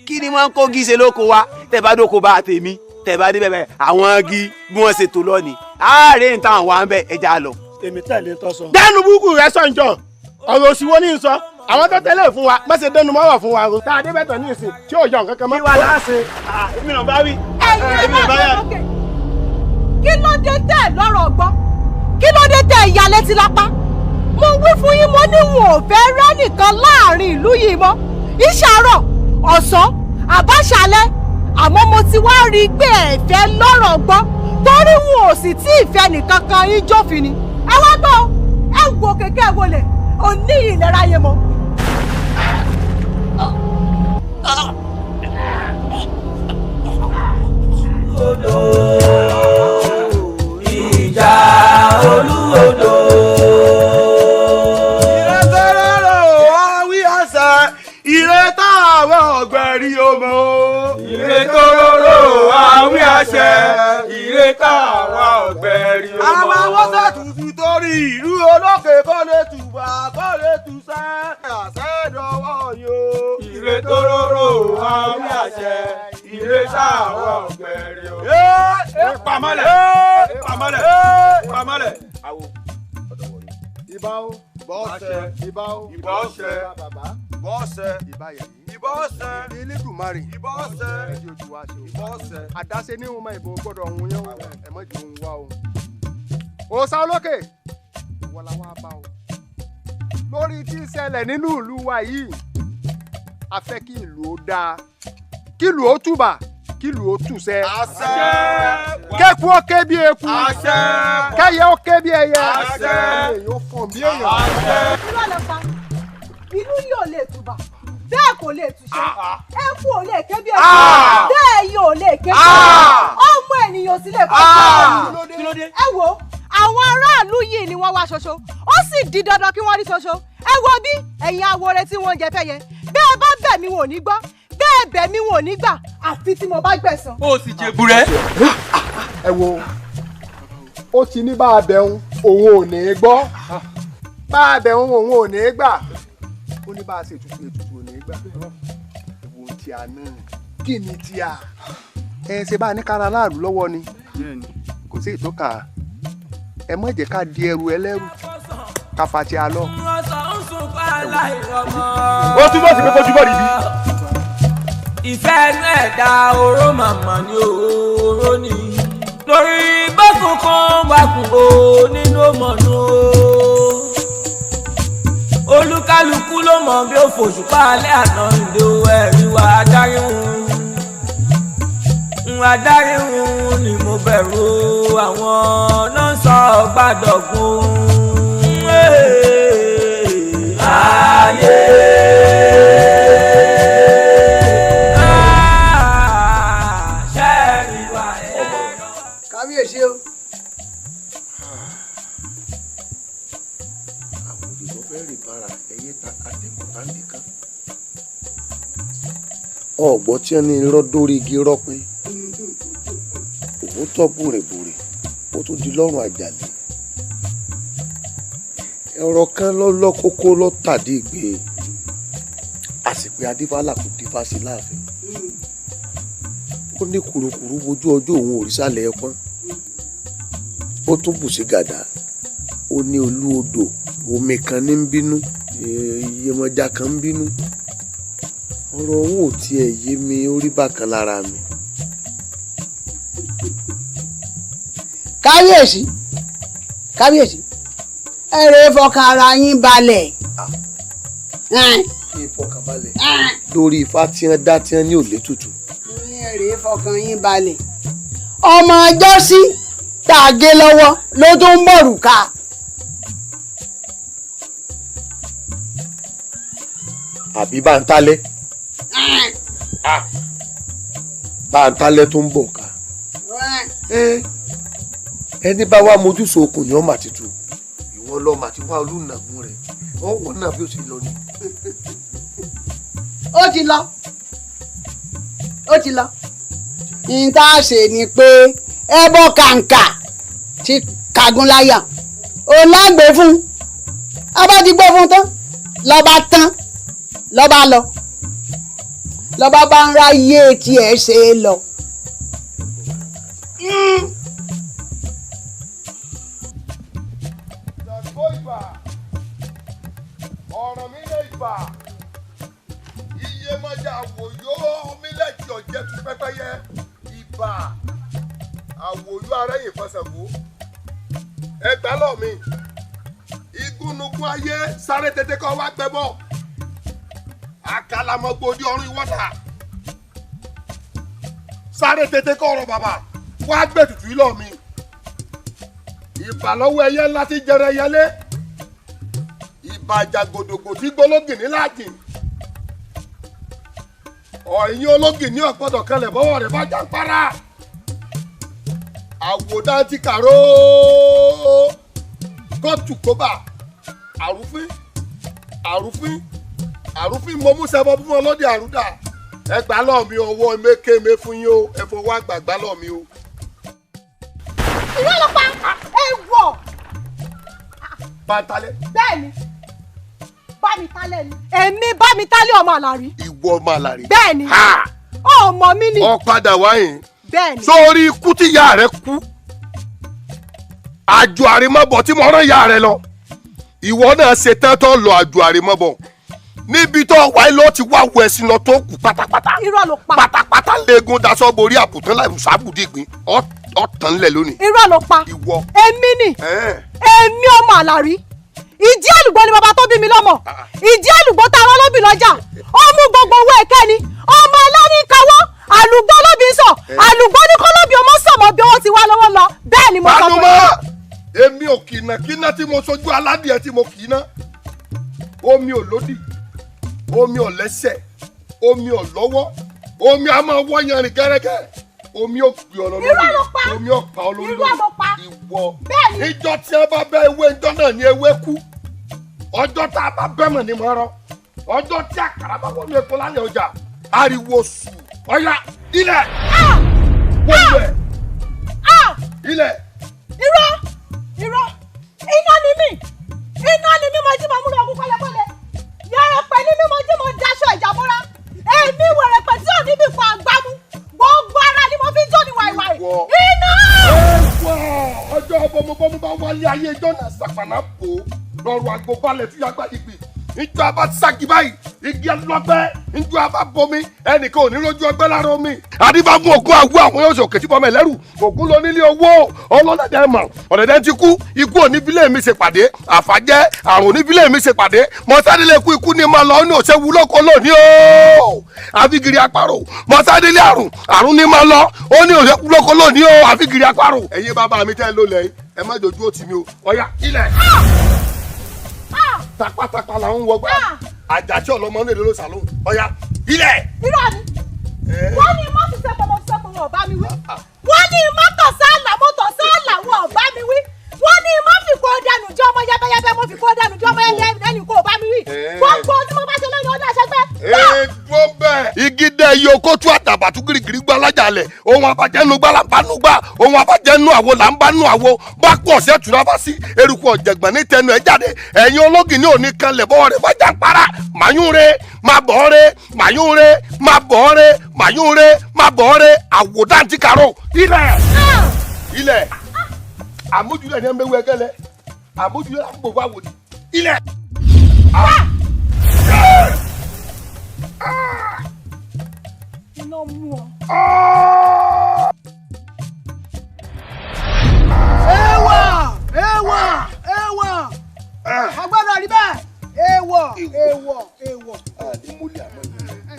kí ni wọ́n ń kó gí ṣe lóko wa tẹ́ bá dóko bá tèmi tẹ́ bá dé bẹ́ẹ̀ àwọn igi bí wọ́n ṣe tó lọ ni àárẹ̀ ń tàn wá ń bẹ̀ ẹja lọ. èmi tẹ̀lé tọ́ sọ. dẹ́nu búkú rẹ sọ̀njọ́ ọ̀rọ̀ òsìwò ní sọ àwọn tó tẹ́lẹ̀ fún wa má ṣe dẹnu mọ́wọ́ fún wa tá a dé bẹ́tọ̀ ní ìsìn tí ò yọ nǹkan kan mọ́. kí wàá láṣẹ èmi náà bá wí. èmi náà bá yà. kí ló dé tẹ́ ẹ̀ lọ́rọ̀ gbọ́ kí ló dé tẹ́ ẹ̀ ya létí lápá mo wí fún yín mo ní wọn ò fẹ́ rẹ́ nìkan láàrin ìlú yìí mọ́ ìṣàrọ̀ ọ̀sán àbáṣálẹ́ àmọ́ mo ti wá rí i pé ẹ fẹ́ lọ́rọ̀ gbọ́ torí wọn ò sì tí ì fẹ́ nìkan kan yín jófin ni ẹ wá gbọ́ ẹ wo kékeré wọlé òní ìlera yẹn mọ́. ìjà olúodò. ìrètà àwọn ọ̀gbẹ̀rì ọmọ. ìrètò róró àwí àṣẹ ìrètà àwọn ọ̀gbẹ̀rì ọmọ. àwọn awọ́sẹ̀ tuntun torí ìlú olókè kọ́lé tùbà kọ́lé tùsẹ́ àṣẹ dọwọ́ yó. ìrètò róró àwí àṣẹ ìrètà àwọn ọ̀gbẹ̀rì ọmọ. pamọ́lẹ̀ pamọ́lẹ̀. ìbá o bọ́ọ̀sẹ̀ ìbá o ìbọ́ọ̀sẹ̀ bàbá ìbọ́ọ̀sẹ̀ ìbáyà yìí ìbọ́ọ̀sẹ̀ Elédùmarè ìbọ́ọ̀sẹ̀ ẹ̀jẹ̀ ojú wa ṣe o ìbọ́ọ̀sẹ̀ àdáṣe ní ìwọ̀n ìbò gbọ́dọ̀ ọ̀hún yẹn o ẹ̀ mọ́ ju òun wá o. òòṣà olókè ìwọ la wá bá o lórí tí ń ṣẹlẹ̀ nínú ìlú wa yìí a fẹ́ kí ìlú ó dáa kí ìlú ó túbà kí ìlú ó túṣẹ́. àṣẹ. kẹ́kù ó ké bí eku. àṣẹ. kẹ́yẹ ó ké bí ẹyẹ. àṣẹ. èyí ó fọ̀n bí èèyàn. àṣẹ. irọ́ lẹ pa ìlú yìí ò lè túbà bẹ́ẹ̀ kò lè túṣẹ́ ẹkú ò lè ké bí ẹkú bẹ́ẹ̀ yìí ò lè ké bí ọmọ ènìyàn sì lè kọ́ ẹ wo àwọn aráàlú yìí ni wọ́n wá ṣoṣo ó sì di dandan kí wọ́n rí ṣoṣo ẹ wo bí ẹ̀yin awore tí wọ́n jẹ fẹ́ yẹ bẹ́ẹ̀ bá bẹ̀ mí wọn ò ní gbọ́ bẹ́ẹ̀ bẹ̀ mí wọn ò ní gbà àfi tí mo bá gbẹ̀san. ó sì jẹ burẹ. ẹ wo ó ti ní bá a bẹ̀rùn òun ò ní í gbọ́ bá a bẹ̀rùn òun ò ní í gbà ó ní bá a ṣe ètùtù ò ní í gbà ewu tí a náà kí ni tí a ẹ ṣe bá a ní kára láàrú lọ́wọ́ ni kò sí ìtọ́ka ẹ má jẹ́ ká di ẹrù ẹlẹ́rù ká fa ti a lọ. ó túbọ̀ sí pé kó túbọ̀ níbí. ìfẹ́ inú ẹ̀dá oró màmá ni oró ni lórí bákan kan wà kún o nínú mọ̀nú o olúkálukú ló mọ̀ bí ó fòṣùpá alẹ́ àná ìdè ẹ̀rí wa adáríhun ni mo bẹ̀rù àwọn náà sọ gbàdọ̀gún ayé. kábíyèsí o. àwọn òbíkọ́ fẹ́ rè para ẹyẹ ta àtẹ̀kọ́ táǹdì kan. ọ̀gbọ́n tí wọ́n ní irọ́ dórí igi rọ́ pé òun tọ́ bùrìbùrì ó tún di lọ́rùn àjàlè. ọ̀rọ̀ kan lọ́kókó ló tàdí ìgbé àsìpé adífálà kò dífá sí láàfin. ó ní kùrukùru bojú ọjọ́ òun òrìṣàlẹ̀ ẹpọ́n ó tún bù sí gàdá ó ní Olúodò omi kan ní ń bínú Iyemọja kan ń bínú ọ̀rọ̀ òun ò tiẹ̀ yé mi orí bákan lára mi. kábíyèsí ẹ rè fọkàn ara yín balẹ̀. ìfọkànbalẹ̀ lórí ifá tí wọ́n dá tí wọ́n ní òlé tutù. ẹ rè fọkàn yín balẹ̀ ọmọ ọjọ́ sí tá a gé lọ́wọ́ ló tún ń bọ̀rù ká. àbí Bántálẹ́ Bántálẹ́ tó ń bọ̀ ká ẹni bá wá mojú sokùn ni wọ́n mà ti tu ìwọ lọ́ọ́ mà ti wá olùnàgún rẹ̀ wọ́n wọ́n náà bí ó ti lọ ni. ó ti lọ ní tá a ṣe ni pé ẹbọ kàǹkà ti kàgúnláyà ò lágbè fún abá ti gbé fún tán lọ́ba lọ bá ń ráyè tiẹ̀ ṣe é lọ. ọ̀ràn mi lè bà Iyemọja àwòyó mílẹ̀tì ọ̀jẹ̀ tún pẹ́pẹ́yẹ ìbà àwòyó arẹ́yìn fọsẹ̀kó ẹgbàá lọ mi igúnnugún ayé sáré tètè kọ́ wá gbẹ bọ́ àkàlàmọ́gbòdì ọ̀run ìwọ́ta sáré tètè kọ́ ọ̀rọ̀ bàbá wá gbẹ tutù yìí lọ mi ìbà lọ́wọ́ ẹyẹ ńlá ti jẹrẹ ẹyẹlé ìbàjà gòdògò tí gbólógì ní láàjì ọ̀yìn ológì ní ọ̀pọ̀dọ̀ kanlẹ̀ bọ́wọ́ rẹ̀ bá jàǹpárá àwòdà ti kàró kóòtù kóbà àrùfín mọ́músẹ́bọ́ fún ọlọ́dẹ àrúdà ẹgbà lọ́ọ̀ mi ọwọ́ mékèmé fún yín o ẹ fọwọ́ àgbàgbà lọ́ọ̀ mi o. ìwé ló pa ẹ wọ. Bántálẹ́. bẹ́ẹ̀ni Bámitálẹ́ ni. èmi Bámitálẹ́ ọmọ àlàrí. ìwọ ọmọ àlàrí. bẹ́ẹ̀ni ọmọ mi ni. ó padà wáyìn. bẹ́ẹ̀ni. sórí ikú tí ìyá rẹ kú àjò àrèmọ́bọ̀ tí mo rán ìyá rẹ lọ ìwọ náà ṣe tán tó lọ àjò àrèmọ́bọ̀ níbi tó wáyé ló ti wá wọ ẹ̀sìn lọ tó kù pátápátá. irọ́ ló pa. pátápátá léegun daṣọ borí àpòtán láì sábùdígbìn ọ̀tàn lẹ̀ lónìí. irọ́ ló pa. ìwọ. èmi ni èmi ọmọ àlàrí ìdí àlùgbò ni bàbá tó bí mi lọ́mọ ìdí àlùgbò tá a rán lóbì lọ́jà ó mú gbogbo owó ẹ̀kẹ́ ni ọmọ ẹlẹ́ni kawọ́ àlùgbò lóbì ń sọ àlùgbò ní kọ́ lóbì ọmọ sọ̀mọ́ bí owó ti wá lọ́wọ́ lọ bẹ́ẹ̀ ni mo sọ fún yín. èmi ò kìnà tí mo sojú aládìẹ tí mo kìnà omi ò lódì omi ò lẹ́sẹ̀ omi ò lọ́wọ́ omi a máa wọ́ yanrìn gẹ́rẹ́gẹ́ omi ò gbé ọ̀rọ̀ lórí omi ò pa ọ lórí ìwọ ìjọ tí a bá bẹ́ ewé ìjọ náà ní ewé kú ọjọ́ tá a bá bẹ́ mọ̀ ní mọ́rọ́ ọjọ́ tí àkàrà bá wọnú epo lálẹ́ ọjà ariwo sùn ọ̀yà ilẹ̀ wọ́n ẹ̀ ilẹ̀. irọ́ iná ni mí mo jí mo múra ogun kọ́lẹ́kọ́lẹ́ yàrá pẹ̀ ní mímọ jí mo daṣọ ìjàmọ́ra èmi wẹ̀rẹ̀ pẹ̀ tí ò níbi fún agbámú gbogbo ara ni mo fi jó ní wàìwàì iná. ọjọ́ bọ́mọbọ́mọ bá wálé ayé jọ́nà sàpànà bò lọ́rùn àgbo balẹ̀ tí yàgbá ìgbì ìjọ abá ságì báyìí igi ọlọ́gbẹ́ ìjọ abá bomi ẹnìkan ò ní lójú ọgbẹ́ lára omi. àdìbà mú ògùn àwọ àwọn yóò ṣòkè tí bọ́mọ ẹlẹ́rù ògùn lọ nílé owó ọlọ́dẹ̀dẹ̀ mọ̀ ọ̀dẹ̀dẹ̀ ti kú ikú oníbílẹ̀ mi ṣe pàdé àfàjẹ́ àrùn oníbílẹ̀ mi ṣe pàdé mọ̀sádélé ikú ni máa lọ ní òṣèwú lóko lónìí o àfigiri àparò mọ̀sádélé àrùn ni máa lọ ó ní òṣèwú lóko lónìí o àfigiri àparò. ẹ̀yin bàbá mi tẹ́ ló lẹ̀ ẹ má dojú òtí mi o ọ̀yá ilẹ̀ tapatapa la ń wọgbà àjàtí ọlọmọ ní èdè ló sàlóhùn ọyá ilẹ̀. irọ́ ni wọ́n ní má fi sẹ́pọ̀ mo fi sẹ́pọ̀ wọn ò bá mi wí wọ́n ní má tọ̀ sáàlà mo tọ̀ sáàlà wọn ò bá mi wí wọ́n ní má fi kó dànù jẹ́ ọmọ yẹ́bẹ́yẹ́bẹ́ mo fi kó dànù jẹ́ ọmọ yẹ́bẹ́yẹ́bẹ́ ẹnì kó bá mi wí gbogbo tí mo bá ṣe lóyún ọdún àṣẹgbẹ́. èèpo bẹ́ẹ̀ igi dẹ iye oko tú àtàbàtú girigiri gbá lájàlẹ̀ ohun abajẹ́nu gbá là ń bá nu gbá ohun abajẹ́nu àwo là ń bá nu àwo bá pọ̀ sí ẹ̀túrọ̀ bá sí eruku ọ̀jẹ̀gbọ̀n ní tẹnu ẹ̀ jáde ẹ̀yin ológì ní òní kanlẹ̀ bọ́wọ́ rẹ̀ bá jàǹpara màyúnre má bọ̀ọ́re màyúnre má bọ̀ọ́re màyúnre má bọ̀ọ́re àwòdáǹtì kàró ilẹ̀ àmójúlẹ̀ ní ẹ̀mẹ́wé ẹgẹ́lẹ́ àbójú yóò gbogbo wá wò ni ilẹ̀. iná mú ọ. èèwọ̀ ọgbọ́dọ̀ rí bẹ́ẹ̀ èèwọ̀.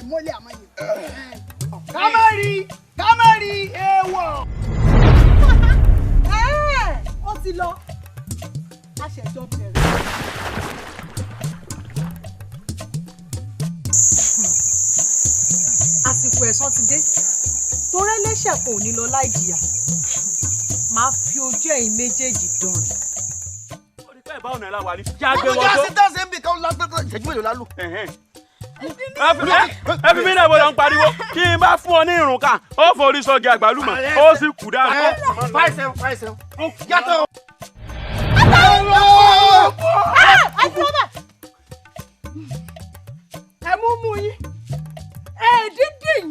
mọ́lẹ̀ àmọ́yẹ. kámẹ́rì èèwọ̀. ó ti lọ a ṣẹ̀jọ bẹ̀rẹ̀. àsìkò ẹ̀san ti dé torí ẹlẹ́ṣẹ̀ kò ní lọ láì jìyà máa fi ojú ẹ̀yin méjèèjì dánrin. bá ọ̀nà ẹ̀ la wà ní. jágbe wọ́n tó. báwo ni dáṣẹ́ ń bì káwọn lágbègbè ìṣẹ́jú mélòó lálù. ẹ fi mí náà bọ́dọ̀ ń pariwo kí n bá fún ọ ní irun kan ó forí sọ́gi àgbálùmọ̀ ó sì kú dáa. fáìsẹ̀ yàtọ̀. ẹ mú yín èdídì yín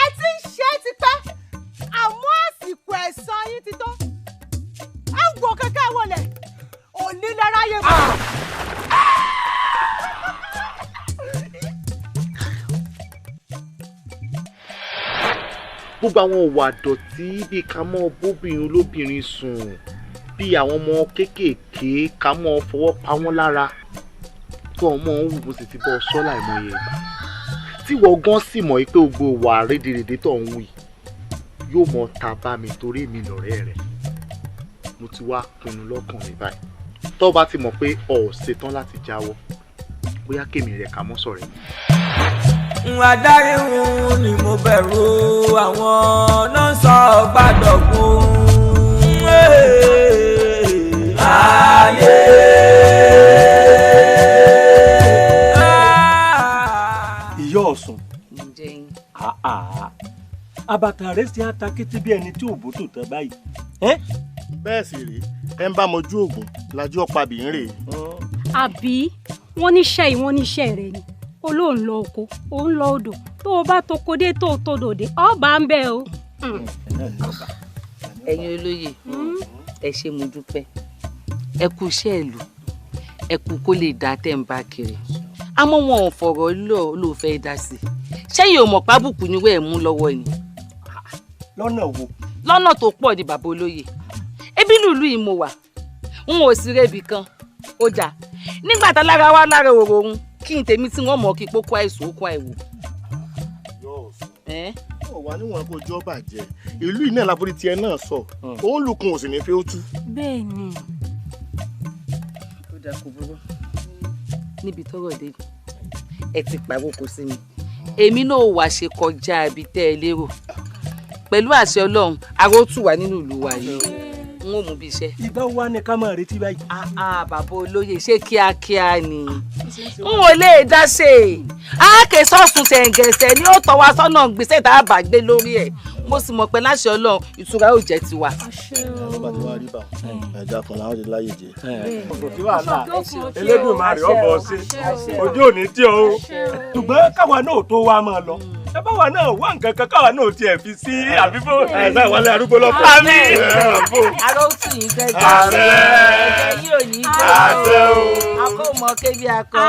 ẹ ti ń ṣe é tipẹ́ àmọ́ àsìkò ẹ̀san yín ti tó ẹ ń gbọ́ kẹ́kẹ́ wọlé òní lára yẹ bọ̀. gbogbo àwọn òwò àdọ̀tí bíi ká mọ́ bóbìnrin olóbìnrin sùn bíi àwọn ọmọ kéékèèké ká mọ́ fọwọ́ pa wọ́n lára tó ọmọ ń wù mo sì ti bọ́ sọ́lá ìmọye ìgbà tí wọ́n gan sì mọ̀ pé gbogbo wà rédèrèdè tó ń wù yóò mọ̀ ta bá mi torí èmi lọ̀rẹ́ rẹ̀ mo ti wá pinnu lọ́kàn mi báyìí tó bá ti mọ̀ pé ọ̀ ṣetán láti jáwọ́ bóyá kémi rẹ̀ ká mọ́ sọ̀rẹ́ mi. Adarí hun ni mo bẹ̀rù àwọn náà sọ gbàdọ̀gún. Ayé. Ìyá Ọ̀ṣun. Àbàtà rẹ̀ ṣe àtàkété bí ẹni tí òbó tó tán báyìí. Bẹ́ẹ̀ sì rèé ẹ ń bá mojú oògùn lajú ọ̀pá bì ń rèé. Àbí wọ́n níṣẹ́ yìí wọ́n níṣẹ́ rẹ̀ ni olóòn lọ oko òun lọ odò tó o bá toko dé tó o tó dòde ọba ń bẹ o. ẹ̀yin olóyè ẹ ṣé mo dúpẹ́ ẹ kú iṣẹ́ ìlú ẹ kú kó lè dá tẹ̀ ń bá kiri àmọ́ wọn ò fọ̀rọ̀ ló fẹ́ dá sí i ṣẹ́yìn ò mọ̀ pábùkù ni wẹ́ẹ̀ mú lọ́wọ́ ni. lọ́nà wo. lọ́nà tó pọ̀ ni bàbá olóyè ebi lùlù yìí mo wà n ò sí rébi kan ó jà nígbà tá lára wá lára òrò òun kí n tèmi tí wọ́n mọ̀ kí pókó àìsàn ó kó àìwò. wà níwọ̀n kó jọ́ bàjẹ́ ìlú iná láborí tiẹ̀ náà sọ òun lùkùn ò sì ní fẹ́ ó tú. bẹ́ẹ̀ ni. ó dà kó burú níbi tọ́rọ̀ dé ẹ ti pàwọ́ kò sí mi èmi náà wàá ṣe kọjá ibi tẹ́ ẹ lérò pẹ̀lú àṣẹ Ọlọ́run aró tù wá nínú ìlú wa yìí n ó mú bí iṣẹ́. ìbá wa ni ká máa retí báyìí. bàbá olóyè ṣé kíákíá ni n ò lè dá ṣe àáké sọ́ọ̀sùn tẹ̀ǹgẹ̀sẹ̀ ni ó tọ́ wa sọ́nà gbèsè tá a bá gbé lórí ẹ̀ mo sì mọ̀ pé láṣẹ Ọlọ́run ìtura yóò jẹ́ tiwa. bàbá tí wàá rí bá ẹja kan làwọn ti láyè jẹ. kò sí wàhálà Elédùmarè ọ̀bọ̀ ṣe ojú òní tí o ṣùgbọ́n káwa náà tó wá máa lọ báwa náà wá nǹkan kan káwa náà tiẹ̀ fi sí àbíbó. ẹ̀sán ìwọlé arúgbó lọ́pọ̀. àmì. arósù yìí fẹ́ jẹ́ ẹ̀jẹ̀ yìí ò ní jẹ́ o akómọ kébí akọ.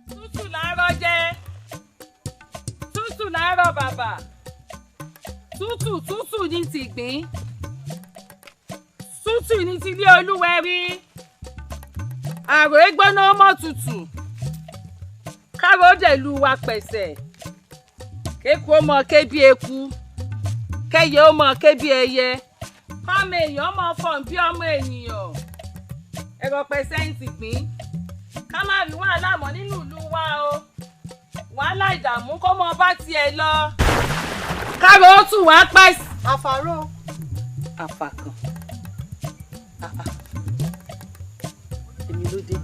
tútù láàárọ̀ jẹ́ tútù láàárọ̀ bàbà tútù ní tìgbín tútù ní tilé olúwẹ̀rí àrò égbóná ọmọ tútù káàró dẹ̀lú wa pẹ̀sẹ̀ kéku ó mọ kébí eku kẹyẹ ó mọ kébí ẹyẹ kọ́mọ èèyàn ọmọ fọ̀n bí ọmọ ènìyàn ẹ̀rọ pẹ̀sẹ̀ ń ti gbìn ká má rí wàhálà mọ́ nínú ìlú wa o wàhálà ìdààmú kó mọ bá tiẹ̀ lọ káàró ó tù wá pẹ̀sì. àfàrò. àfàkàn èmi ló dé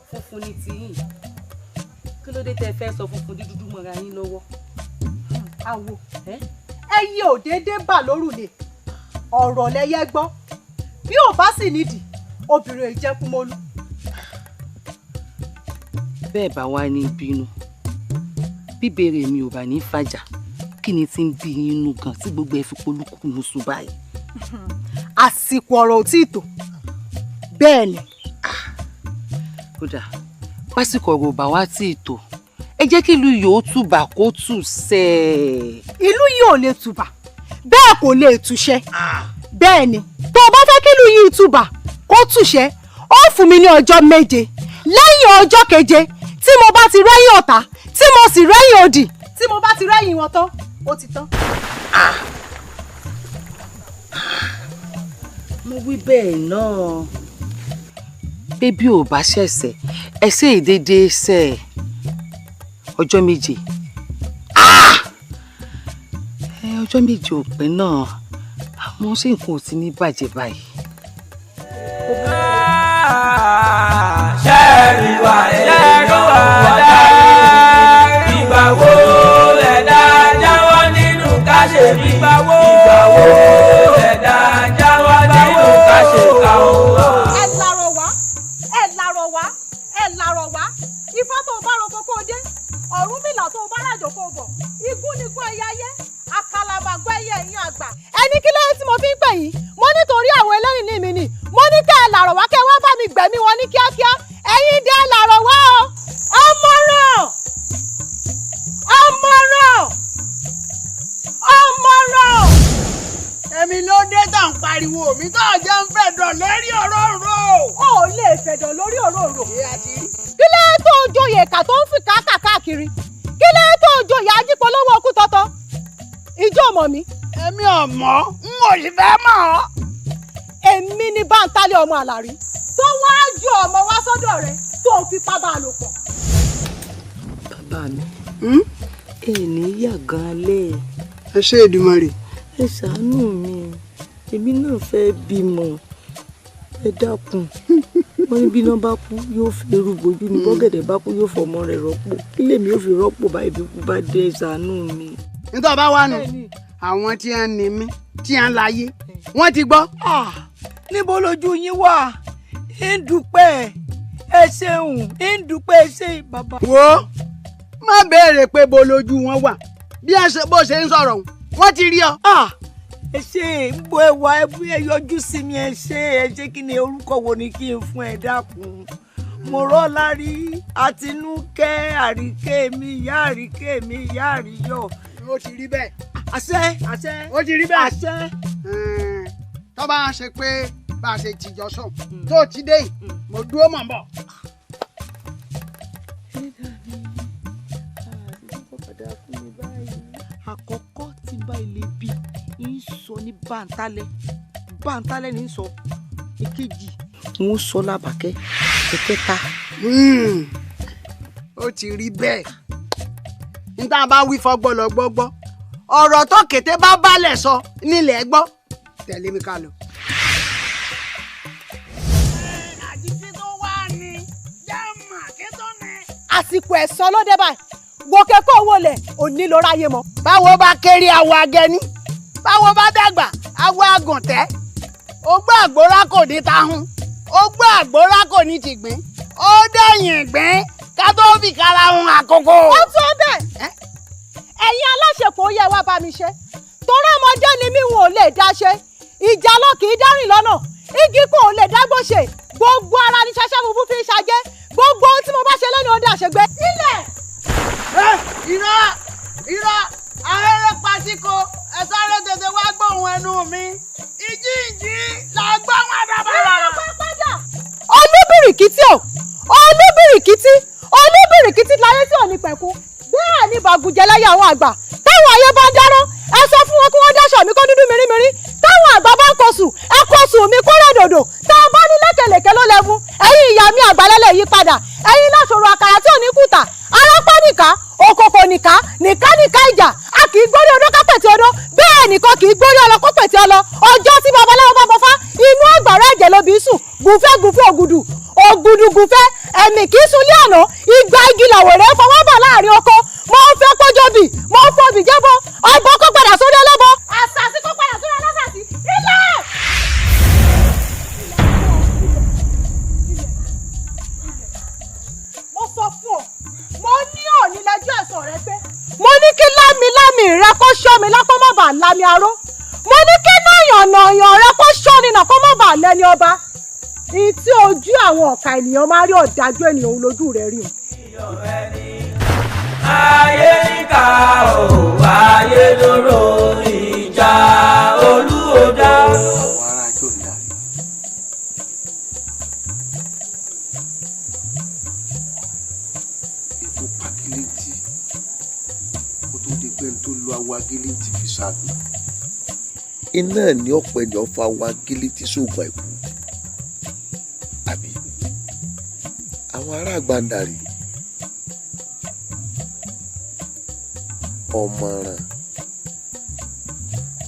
funfun ní tiyín kí ló dé tẹ fẹ́ sọ funfun dídúdú mọ́ra yín lọ́wọ́. àwo ẹyẹ ò déédéé bà lórùlé ọ̀rọ̀ lẹyẹ gbọ́ bí ò bá sì nídìí obìnrin ìjẹkùmọ́lú. bẹ́ẹ̀ bá wá ní bínú bíbèrè mi ò bá ní fàjà kí ni tí ń bí inú gan tí gbogbo ẹ̀ fi polúkú musu báyìí. àsìkò ọ̀rọ̀ ò tí ì tó bẹ́ẹ̀ ni. kódà pásìkò ọ̀rọ̀ bá wá tí ì tó ẹ jẹ́ kí ìlú yóò túbà kó tù sẹ́. ìlú yìí ò lè túbà bẹ́ẹ̀ kò lè túṣẹ́ bẹ́ẹ̀ ni tó o bá fẹ́ kí ìlú yìí túbà kó túṣẹ́ ó fún mi ní ọjọ́ 7 lẹ́yìn ọjọ́ 7 tí mo bá ti rẹ́yìn ọ̀tá tí mo sì rẹ́yìn òdì tí mo bá ti rẹ́yìn wọn tán ó ti tán. mo wí bẹ́ẹ̀ náà pé bí ò bá ṣẹ̀ṣẹ̀ ẹsẹ̀ ìdédé ṣẹ̀ ọjọ́ 7 ọjọ́ 7 ò pẹ́ náà àmọ́ ṣé nǹkan ò ti ní bàjẹ́ báyìí. ṣẹ́ẹ̀rì wà ẹ̀rọ wàdà ìgbà wo lẹ̀dá jáwọ́ nínú káṣẹ́bí ìgbà wo lẹ̀dá jáwọ́ nínú káṣẹ́ká o. ẹ lárọ̀ wá ifá tó bá roko kó dé Ọ̀rúnmìlà tó bá ràjò kó bọ̀ igún ni kó ẹyẹ ayé àkàlàmàgbà ẹyẹ ẹ̀yìn àgbà. ẹni kí lóye tí mo fi ń pè yín mo nítorí àwọn ẹlẹ́rìí ní mi ni mo ní kẹ́ ẹ làrọ̀ wá kẹ́ ẹ wá bá mi gbẹ̀mí wọn ní kíákíá ẹ̀yin dẹ́ ẹ làrọ̀ wá o. ọmọràn èmi ló dé tàn pariwo mi tó jẹ́ ń fẹ̀dọ̀ lórí òróró. ó lè fẹ̀dọ̀ lórí òróró. kí ló tó joyè ẹ̀ka tó ń fi káàkiri kí ló tó joyè ajípolówó okú tọ́tọ́ ìjọ mọ̀ mi. èmi ò mọ̀ n ò sì fẹ́ mọ̀ ọ́. èmi ni báńtálẹ̀ ọmọ àlàrí tó wáá ju ọmọ wá sọ́dọ̀ rẹ̀ tó ń fipá bá a lò pọ̀. bàbá mi èèní yàgàn alẹ́. ẹ ṣe Èdùmàrè. ẹ ṣàánú mi èmi náà fẹ́ bímọ ẹ dákun wọn ní bí iná bá kú yóò fi eru bojú ni bọ́gẹ̀dẹ̀ bá kú yóò fọmọ rẹ̀ rọ́pò kí lèmi yóò fi rọ́pò báyìí bí kú bá dé ẹ ṣàánú mi. nítorí bá wà nù àwọn tí a ń ní mí tí a ń láyé wọ́n ti gbọ́. níbo lójú yín wà ń dúpẹ́ ẹ ṣeun ń dúpẹ́ ẹ ṣe bàbá. wo má béèrè pé bo lójú wọn wà bí bó ṣe ń sọ̀rọ̀ wọ́n ti rí ọ. ẹ ṣe ń bọ ẹwà ẹ yọjú sí mi ẹ ṣe kí ni orúkọ wo ni kí n fún ẹ dákun mo rọ́ lárí àtinúkẹ́ àríkẹ́ mi ìyá àríkẹ́ mi ìyá àríyọ̀. ó ti rí bẹ́ẹ̀. àṣẹ. ó ti rí bẹ́ẹ̀. àṣẹ. tó bá ṣe pé bá a ṣe tìjọ sọ tó ti dé yìí mo dúró mọ̀ ń bọ̀. àkọ́kọ́ tí bá ilé bí ń sọ ní báńtálẹ̀ ní sọ èkejì ń sọ lábàkẹ́ ẹ̀kẹta. ó ti rí bẹ́ẹ̀ níta bá wí fọgbọ́lọ gbọ́gbọ́ ọ̀rọ̀ tó kété bá balẹ̀ sọ nílẹ̀ gbọ́ tẹ̀lé mi ká lọ. àsìkò ẹ̀sán ló dé báyìí gòkè kó owó lẹ̀ òní ló ráyè mọ́. báwo bá kéré awọ agẹni báwo bá dàgbà awọ àgùntẹ́ ogbó àgbórá kò ní tahun ogbó àgbórá kò ní tìgbín ó dẹ̀yìn ìgbín ká tó fi kára hun àkókò. ó tó bẹ́ẹ̀ ẹ̀yin aláṣepọ̀ yẹ wá bá mi ṣe torí ọmọdé ni mí wọn ò lè dá ṣe ìjà lọ kì í dárìn lọ́nà igi kò lè dágbó ṣe gbogbo ara ni ṣẹṣẹ bubú fi ń ṣàjẹ́ gbogbo ohun tí mo bá ṣe lónìí ó dà ṣègbè. ilẹ̀. irọ́ ahẹ́rẹ́ pàṣíkò ẹ sáré tètè wá gbóhùn ẹnu mi ìjì là gbọ́ wọn dábàrà. olúbìrìkìtì olúbìrìkìtì láyé tí ò ní pẹ̀kú bẹ́ẹ̀ ni bàgùjẹ́ lẹ́yìn àwọn àgbà táwọn ayé bá ń dárọ́ ẹ sọ fún wọn kí wọ́n dáṣọ mi kó dúdú mìíràn táwọn àgbà bá ń kọsù ẹ kọsù mi kó rẹ̀ dòdò tá a bá ní lékelèké ló lẹ́fún ẹ̀yin ìyá mi àgbàlẹ́lẹ̀ yí padà ẹ̀yin láṣọrọ àkàrà tí ò ní kùtà arápá nìka òkòkò nìka ìjà a kì í gbórí odó kápẹ̀tì odó bẹ́ẹ̀ nìkan kì í gbórí ọlọ kópẹ̀tì ọlọ ọjọ́ tí babaláwo bá bọ́fá inú àgbàrá ẹ̀jẹ̀ ló bí sùn gùfẹ́ ògùdù gùfẹ́ ẹ̀mí kì í sunlé àná igba igi làwẹ̀rẹ̀ fọwọ́ bà láàrin oko mo fẹ́ kójọ́bì mo fọbì jẹ́bọ ọ̀bọ kó padà sórí ẹlẹ́bọ àṣàṣì kó padà sórí ẹlẹ́sàṣì ilẹ̀. mo sọ fún ọ mo ní òní lẹ́jọ́ ẹ̀sán rẹ pé mo ní kí lámì rẹ kó ṣọ́ mi lápá má bàa lámì aró mo ní kí náyàn ọ̀nà èèyàn rẹ kó ṣọ́ni náà kó má bàa lẹ́ni ọba ní tí ojú àwọn ọ̀ka ènìyàn máa rí ọ̀dájú ènìyàn òun lójú rẹ̀ rí o. ayé níkà o ayé lóró ìjà olúodò. àwọn ará ajó ń darí ikú pàkílẹ́ǹtì kó tó di pé n tó lu awo agílẹ́ǹtì fi ṣáàdùn iná ní ọ̀pẹ ní ọ̀fà awo agílẹ́ǹtì sóògùn àìkú àbí àwọn ará àgbàǹdarì ọ̀mọ̀ràn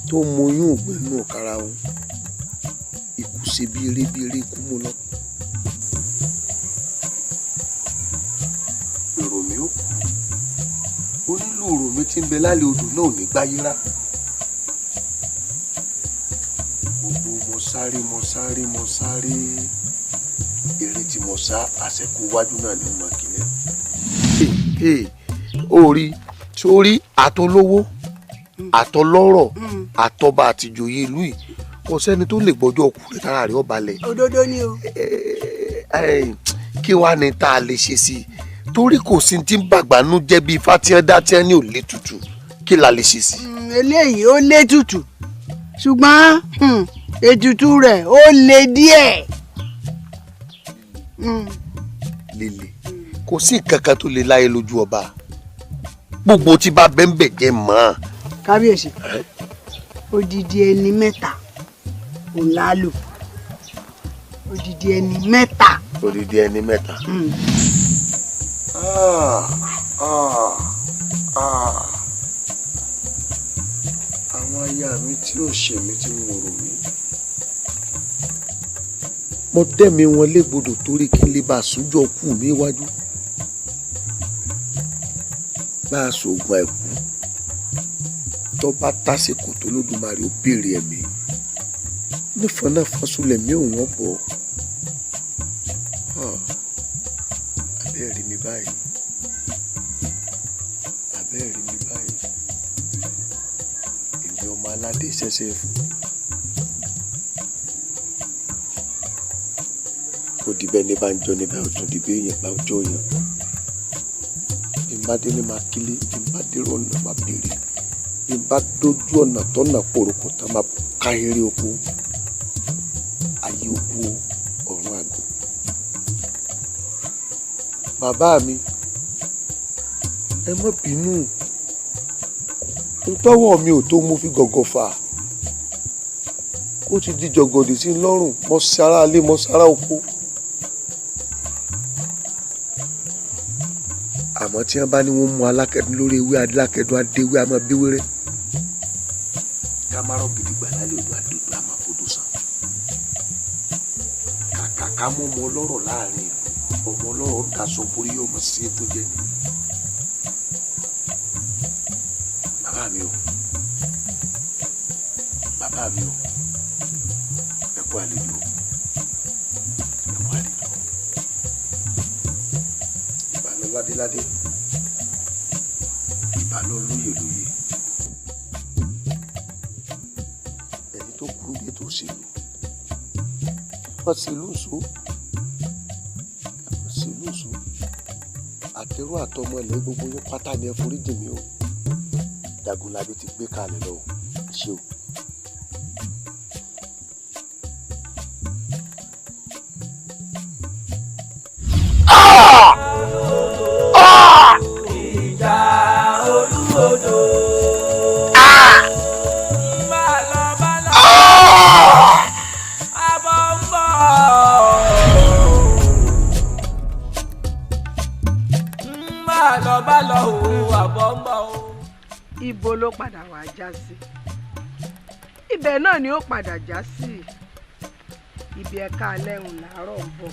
tó moyún ògbẹ́nu kára wọn ikú ṣe bí eré ikú mú lọ. èrò mi ò kú onílù òrò mi ti ń bẹ lálẹ́ odò náà ò ní gbáyé rá. gbogbo mo sáré eré tí mo sá àṣẹkù wájú náà ní mọ̀ kílẹ̀. orí sórí àtolówó àtọlọ́rọ̀ àtọba àtìjòyè ìlú yìí kò sẹ́ni tó lè gbọ́jọ́ ọkùnrin tára rẹ̀ ọba lẹ̀. òdodo ni o. kí wàá ní tá a lè ṣe sí i torí kò sí ti ń bàgbánú jẹ́ bíi fatiẹ́dá ní òlé tutù kí la lè ṣe sí i. eléyìí ó lé tutù ṣùgbọ́n ètùtù rẹ̀ ó le díẹ̀. líle kò sí nǹkan kan tó lè láyé lójú ọba gbogbo tí bá bẹ́ńbẹ̀ jẹ́ mọ́. kábíyèsí odidi ẹni mẹ́ta òun la lò odidi ẹni mẹ́ta. odidi ẹni mẹ́ta. àwọn aya mi tí ò ṣe mí tí mo rò mí. mo dẹ́mi wọn légbodò torí kí n lè bá a súnjọ kú mi wájú. bá a ṣoògùn àìkú tó bá tásìkò tó lódùmarè ó béèrè ẹ̀mí nífọ̀n náà fọ́sùlẹ̀ mí ò wọ́n bọ̀ abẹ́ẹ̀ rí mi báyìí èmi ọmọ aládé ṣẹ̀ṣẹ̀ fún kò dìbẹ́ ní bá ń jọ níbẹ̀ ó tún dìbẹ́ èèyàn bá ń jọ yàn ìbádé ní máa kílé ìbádé ọ̀nà máa béèrè ìbádójú ọ̀nà tọ́nà pòròkò tá máa ká eré oko ayé oko ọ̀run àgọ́. bàbá mi ẹ má bínú ntọ́wọ́ mi ò tó mú fi gọ̀gọ̀ fà ó ti di jọ̀gọ̀dì sí lọ́rùn mọ́ sára alé mọ́ sára oko. àmọ́ tí wọ́n bá ní wọ́n mú alákẹ́dùn lórí ewé alákẹ́dùn adéwé àmọ́ bíwéré kámárọ̀ gidi gbà lálẹ́ odò àdòdò àmọ́ fodò sàn. kàkà ká mọ́ ọmọ ọlọ́rọ̀ láàrin ìlú ọmọ ọlọ́rọ̀ daṣọ borí ọmọ sí ètò jẹ ni. bàbá mi o ẹ kú àlejò ìbàlọ́ ládéládé ìbàlọ́ lóyè ẹni tó kú ní ètò òṣèlú wọ́n sì lóṣù àtẹrù àtọmọ ilẹ̀ gbogbo yín pátá ni ẹ foríjì mi o Jagunlabi ti gbé kalẹ̀ lọ ṣé o. ìjà olúodò. Ibo ló padà wá já sí ibẹ̀ náà ni ó padà já sí ibi ẹ̀ka alẹ́hùn làárọ̀ ń bọ̀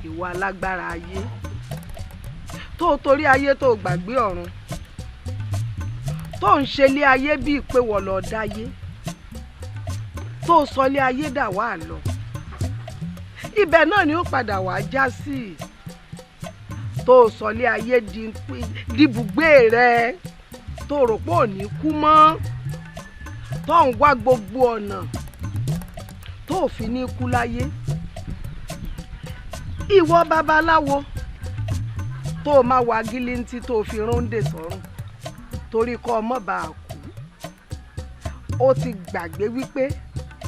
ìwà alágbára ayé tó torí ayé tó gbàgbé ọ̀run tó ń ṣe lé ayé bíi pé wọ́n lọ dáyé tó sọ lé ayé dà wá lọ ibẹ̀ náà ni ó padà wá já sí tó sọ lé ayé dibùgbé rẹ tó rò pé ò ní kú mọ́ tó ń wá gbogbo ọ̀nà tó fi ní kú láyé. Ìwọ babaláwo tó máa wá gílíntì tó fi róńdè sọ́rùn torí kọ́ ọmọ bá a kú. Ó ti gbàgbé wípé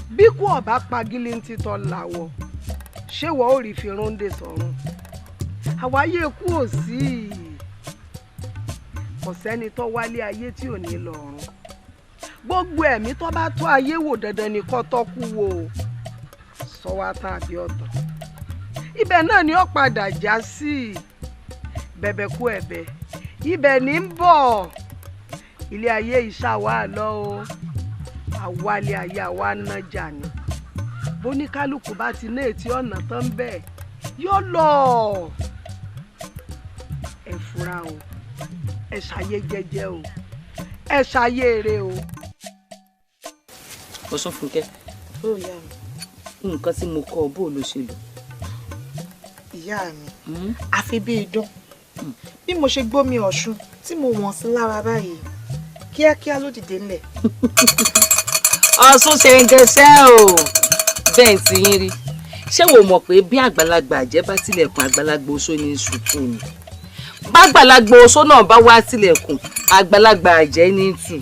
bí kú ọ̀bá pa gílíntì tó làwọ̀ ṣé wọ́n ò rí fi róńdè sọ́rùn. Àwáyé kú ò sí kò sẹ́ni tó wálé ayé tí ò ní lọ́run. Gbogbo ẹ̀mí tó bá tó ayé wò dandan ni kó tó kú wò sọ wá tàbí ọ̀tọ̀. Ibẹ̀ náà ni ó padà já sí bẹ̀bẹ̀ kú ẹ̀bẹ̀ ibẹ̀ ní ń bọ̀. Ilé ayé ìṣàwá lọ o àwálé ayé àwa nájà ni bóníkálùkù bá ti ní ètí ọ̀nà tán bẹ́ẹ̀ yóò lọ. Ẹ fura o ẹ ṣàyé jẹ́jẹ́ o ẹ ṣàyé eré o. Ó sún Fúnkẹ́. Ó yá mi. Nǹkan tí mo kọ́ bó ló ṣe lò. Ìyá mi àfi bí idán bí mo ṣe gbómi ọ̀ṣun tí mo wọ̀n sí lára báyìí kíákíá ló dìde ńlẹ̀. Ọ̀ṣun ṣe ń gẹṣẹ́ o bẹ́ẹ̀ tí yín rí ṣé wo mọ̀ pé bí àgbàlagbà àjẹ́ bá tilẹ̀kùn àgbàlagbà oṣó ní ṣùkú ni bàgbàlagbà oṣó náà bá wá tilẹ̀kùn àgbàlagbà àjẹ́ ní tù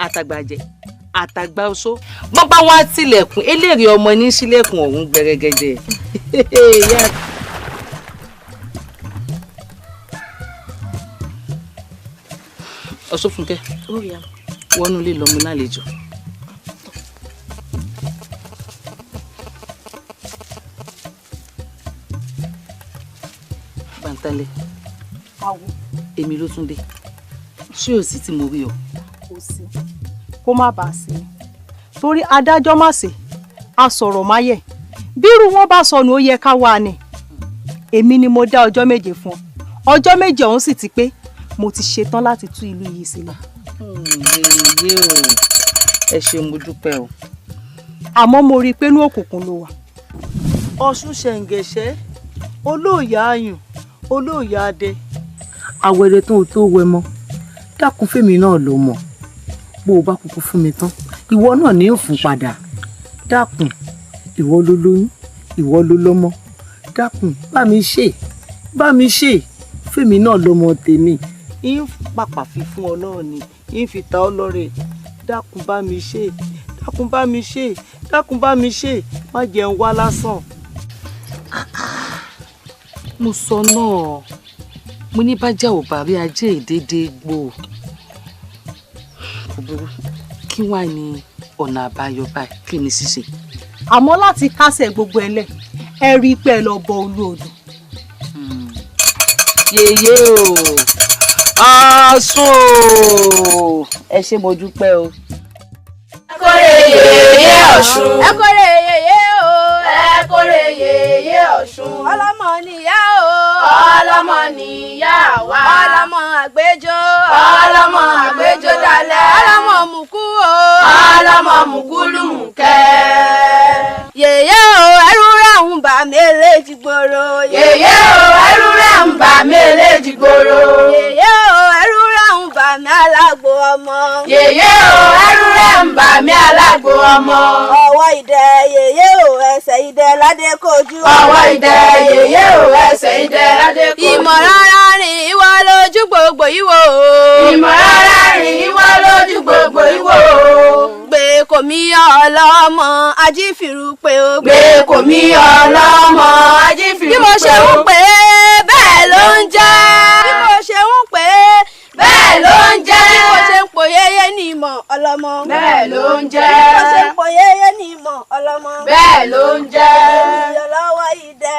àtàgbà àjẹ́ àtàgbà oṣó bọ́n bá wá tilẹ̀kùn eléèrè ọmọ ní sílẹ̀kùn ọ̀hún gbẹrẹgẹdẹ. Ọ̀ṣun Fúnkẹ́ wọnú ilé lọ́mú lálejò. Bàǹtálẹ̀ èmi ló tún dé ṣé ò sí tí mo rí ọ. Kò sí kó má bàa sí torí adájọ́ má ṣe a sọ̀rọ̀ máyẹ̀ bírú wọn bá sọnù ó yẹ ká wà ní. Èmi ni mo dá ọjọ́ 7 fún ọ ọjọ́ 7 ọ̀hún sì ti pé mo ti ṣetán láti tú ìlú yìí sílẹ̀. Ẹ ṣé mo dúpẹ́ o. Àmọ́ mo rí i pé inú òkùnkùn ló wà. Ọ̀ṣun ṣẹ̀ǹgẹ̀ṣẹ́ olóòyà ayùn olóòyà adé. Àwẹ̀rẹ̀ tó wẹ mọ́ dákun fèmí náà ló mọ̀ bó o bá kúkú fún mi tán ìwọ náà ní yóò fún padà dákun ìwọ ló lóyún ìwọ ló lọ́mọ dákun bá mi ṣe fèmí náà lọ́mọ tèmi ń pàpà fi fún ọ náà ni ń fi ta ọ lọ́rẹ dákun bá mi ṣe dákun bá mi ṣe dákun bá mi ṣe má jẹun wá lásán. Mo sọ náà mo ní bájà ò bá rí ajé ìdédé gbò kí wà ní ọ̀nà àbáyọ báyìí kí ni ṣíṣe. Àmọ́ láti kásẹ̀ gbogbo ẹlẹ̀ ẹ rí i pé ẹ lọ bọ Olúodò. Yèyé o Ọ̀ṣun o ẹ ṣé mo dúpẹ́ o. Ẹ kórè yèyé Ọ̀ṣun. Ẹ kórè yèyé o. Ẹ kórè yèyé Ọ̀ṣun. Ọlọ́mọ nìyá o. Ọlọ́mọ nìyá wa. Ọlọ́mọ àgbéjò. Ọlọ́mọ àgbéjò dalẹ̀. Ọlọ́mọ mùkú o. Ọlọ́mọ mùkú lùmùkẹ́. Yèyé o ẹrú rẹ̀ ń bà mí eléjì gbòòrò. Yèyé o ẹrú rẹ̀ ń bà mí eléjì gbòòrò. Yèyé o ẹrú rẹ̀ ń bà mí alágbo ọmọ. Yèyé o ẹrú rẹ̀ ń bà mí alágbo ọmọ. Ọwọ́ idẹ yèyé o ẹsẹ̀ idẹ ládé kojú. Ọwọ́ idẹ yèyé o ẹsẹ̀ idẹ ládé kojú. Ìmọ̀ rárá rìn ìwọ lójú gbogbo ìwò. Ìmọ̀ rárá rìn ìwọ lójú gbogbo ìwò. Gbé kò mí ọlọ́mọ ajífìrú pé o. Gbé kò mí ọlọ́mọ ajífìrú pé o. Bí mo ṣe ń pè é bẹ́ẹ̀ ló ń jẹ́. Bí mo ṣe ń pè é bẹ́ẹ̀ ló ń jẹ́. Bí mo ṣe ń pò yéyé ní ìmọ̀ ọlọ́mọ. Bẹ́ẹ̀ ló ń jẹ́. Bí mo ṣe ń pò yéyé ní ìmọ̀ ọlọ́mọ. Bẹ́ẹ̀ ló ń jẹ́. Ènìyàn lọ́wọ́ idẹ.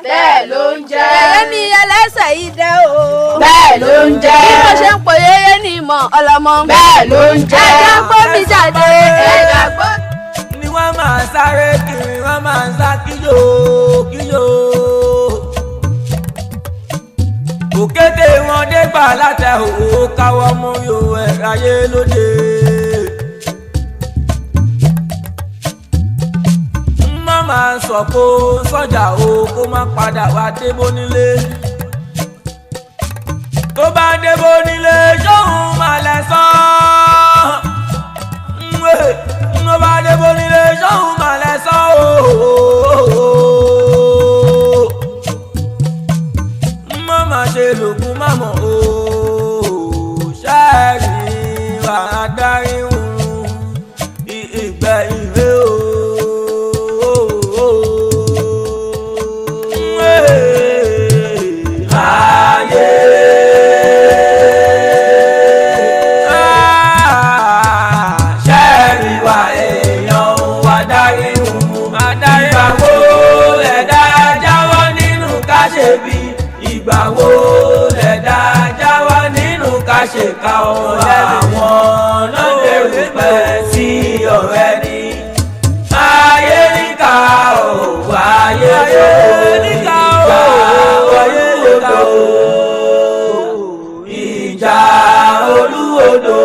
Bẹ́ẹ̀ ló ń jẹ́. Èmi ẹlẹ́sẹ̀ idẹ o. Bẹ́ẹ̀ ló ń jẹ́. Bí mo ṣe ń pò yéyé ní ìmọ̀ ọlọ́mọ. Bẹ́ẹ̀ ló ń jẹ́. Ẹ̀dá gbọ́ mi jáde. Ẹ̀dá gbọ́. Ni wọ́n máa sáré kiri wọ́n máa ń sá kíjò kíjò. Òkété wọn dé gbà látẹ òwò káwọ́ mú yòó ẹ̀ ráyé lóde. Má máa sọ kó sọ́jà o kó má padà wá débó nílé. Tó bá débó nílé ṣóhun máa lẹ̀ sán. mo bá dé bonilé sọ́hún màlẹ́ sọ́ mo má ṣe lògùn mámọ̀ ṣáàrì wà á darí wùrù ìgbẹ́ ìwé ayé. Ìgbà wo lẹ̀dá jáwọ́ nínú ká ṣe ká ọ̀rọ̀ àwọn lọ́dẹ̀rù pẹ̀ sí ọ̀rẹ́ ni. Ayé níkà ò ayé níkà ò Olúodò ìjà Olúodò.